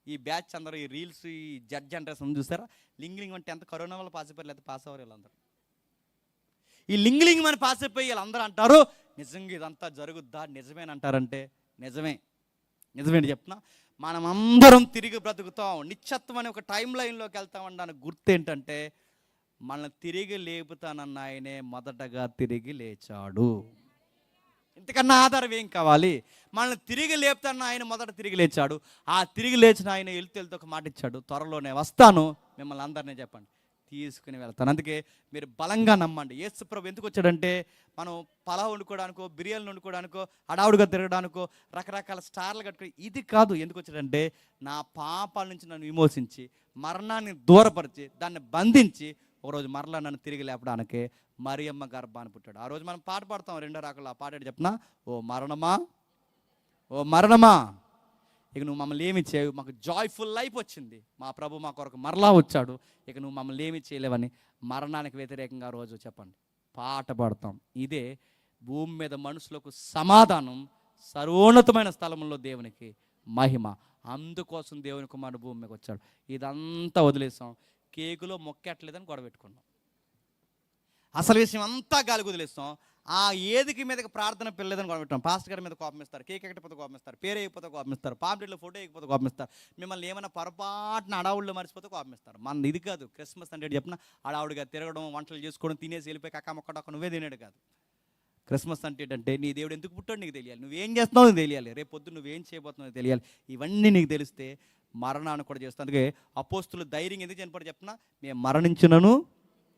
ఈ బ్యాచ్ అందరూ ఈ రీల్స్, ఈ జడ్ జనరేషన్ చూసారా, లింగుమని 10th కరోనా వల్ల పాస్ అయిపోయారు, లేకపోతే పాస్ అవ్వరు వీళ్ళందరూ. ఈ లింగుమని పాస్ అయిపోయి వీళ్ళందరూ అంటారు, నిజంగా ఇదంతా జరుగుద్దా, నిజమేనంటారంటే నిజమే. నిజమేంటి చెప్తున్నా, మనం అందరం తిరిగి బ్రతుకుతాం, నిత్యత్వం అనే ఒక టైం లైన్లోకి వెళ్తామని దానికి గుర్తు ఏంటంటే, మనల్ని తిరిగి లేపుతానన్న ఆయనే మొదటగా తిరిగి లేచాడు. ఇంతకన్నా ఆధారం ఏం కావాలి? మనల్ని తిరిగి లేపుతాన్న ఆయన మొదట తిరిగి లేచాడు. ఆ తిరిగి లేచిన ఆయన వెళ్తూ ఒక మాట ఇచ్చాడు, త్వరలోనే వస్తాను, మిమ్మల్ని అందరినీ చెప్పండి తీసుకుని వెళ్తాను. అందుకే మీరు బలంగా నమ్మండి. యేసు ప్రభు ఎందుకు వచ్చాడంటే, మనం పలావ్ వండుకోవడానికో, బిర్యానీ వండుకోవడానికో, అడావుడిగా తిరగడానికో, రకరకాల స్టార్లు కట్టుకుని ఇది కాదు. ఎందుకు వచ్చాడంటే, నా పాపాల నుంచి నన్ను విమోచించి, మరణాన్ని దూరపరిచి, దాన్ని బంధించి, ఒకరోజు మరలా నన్ను తిరిగి లేపడానికే మరియమ్మ గర్భాన్ని పుట్టాడు. ఆ రోజు మనం పాట పాడతాం రెండో రాకల్లో. ఆ పాట ఏంటి చెప్పిన, ఓ మరణమా, ఓ మరణమా, ఇక నువ్వు మమ్మల్ని ఏమి చేయవు, మాకు జాయ్ఫుల్ లైఫ్ వచ్చింది, మా ప్రభు మా కొరకు మరలా వచ్చాడు, ఇక నువ్వు మమ్మల్ని ఏమి చేయలేవని మరణానికి వ్యతిరేకంగా రోజు చెప్పండి పాట పాడతాం. ఇదే భూమి మీద మనుషులకు సమాధానం, సర్వోన్నతమైన స్థలంలో దేవునికి మహిమ. అందుకోసం దేవుని కుమారుడు భూమి మీదకి వచ్చాడు. ఇదంతా వదిలేసాం, కేకులో మొక్కెట్లేదని గొడవ పెట్టుకున్నాం. అసలు విషయం అంతా గాలి వదిలేస్తాం. ఆ ఏదికి మీదకి ప్రార్థన పిల్లలేదని గొడవ పెట్టాం. పాస్టర్ గారి మీద కోపం ఇస్తారు, కేక్ ఎక్కకపోతే కోపం ఇస్తారు, పేరు వేయకపోతే కోపం ఇస్తారు, పాంప్లెట్లో ఫోటో వేయకపోతే కోపం ఇస్తారు, మిమ్మల్ని ఏమైనా పొరపాటున అడావుల్లో మర్చిపోతే కోపం ఇస్తారు. మన ఇది కాదు క్రిస్మస్ అంటే చెప్పిన, అడావుడిగా తిరగడం, వంటలు చేసుకోవడం, తినేసి వెళ్ళిపోయి కక్క మొక్కడొక్క నువ్వే తినేడు కాదు. క్రిస్మస్ అంటే ఏంటంటే, నీ దేవుడు ఎందుకు పుట్టాడు నీకు తెలియాలి, నువ్వేం చేస్తున్నావు నీకు తెలియాలి, రేపు పొద్దున్న నువ్వేం చేయబోతున్నావు తెలియాలి. ఇవన్నీ నీకు తెలిస్తే మరణాన్ని కూడా చేస్తాం. అందుకే అపోస్తులు ధైర్యం ఎందుకు చనిపోయి చెప్తున్నా, మేము మరణించినను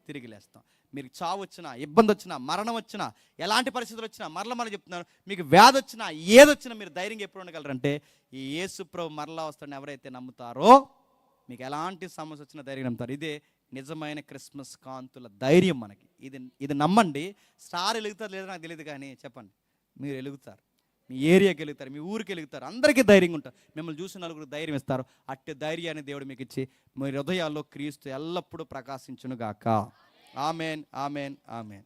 తిరిగి లేస్తాం, మీరు చావు వచ్చినా, ఇబ్బంది వచ్చినా, మరణం వచ్చినా, ఎలాంటి పరిస్థితులు వచ్చినా, మరలా చెప్తున్నాను, మీకు వ్యాధి వచ్చినా, ఏదొచ్చినా మీరు ధైర్యంగా ఎప్పుడు ఉండగలరంటే ఈ యేసు ప్రభు మరలా వస్తాడని ఎవరైతే నమ్ముతారో మీకు ఎలాంటి సమస్య వచ్చినా ధైర్యం నమ్ముతారు. ఇదే నిజమైన క్రిస్మస్ కాంతుల ధైర్యం మనకి. ఇది నమ్మండి. స్టార్ వెలుగుతారు లేదో నాకు తెలియదు, కానీ చెప్పండి, మీరు వెలుగుతారు, మీ ఏరియాకి వెలుగుతారు, మీ ఊరికి వెలుగుతారు, అందరికీ ధైర్యంగా ఉంటారు. మిమ్మల్ని చూసి నలుగురు ధైర్యం ఇస్తారు. అట్టి ధైర్యాన్ని దేవుడు మీకు ఇచ్చి మీ హృదయాల్లో క్రీస్తు ఎల్లప్పుడూ ప్రకాశించునుగాక. Amen, amen, amen.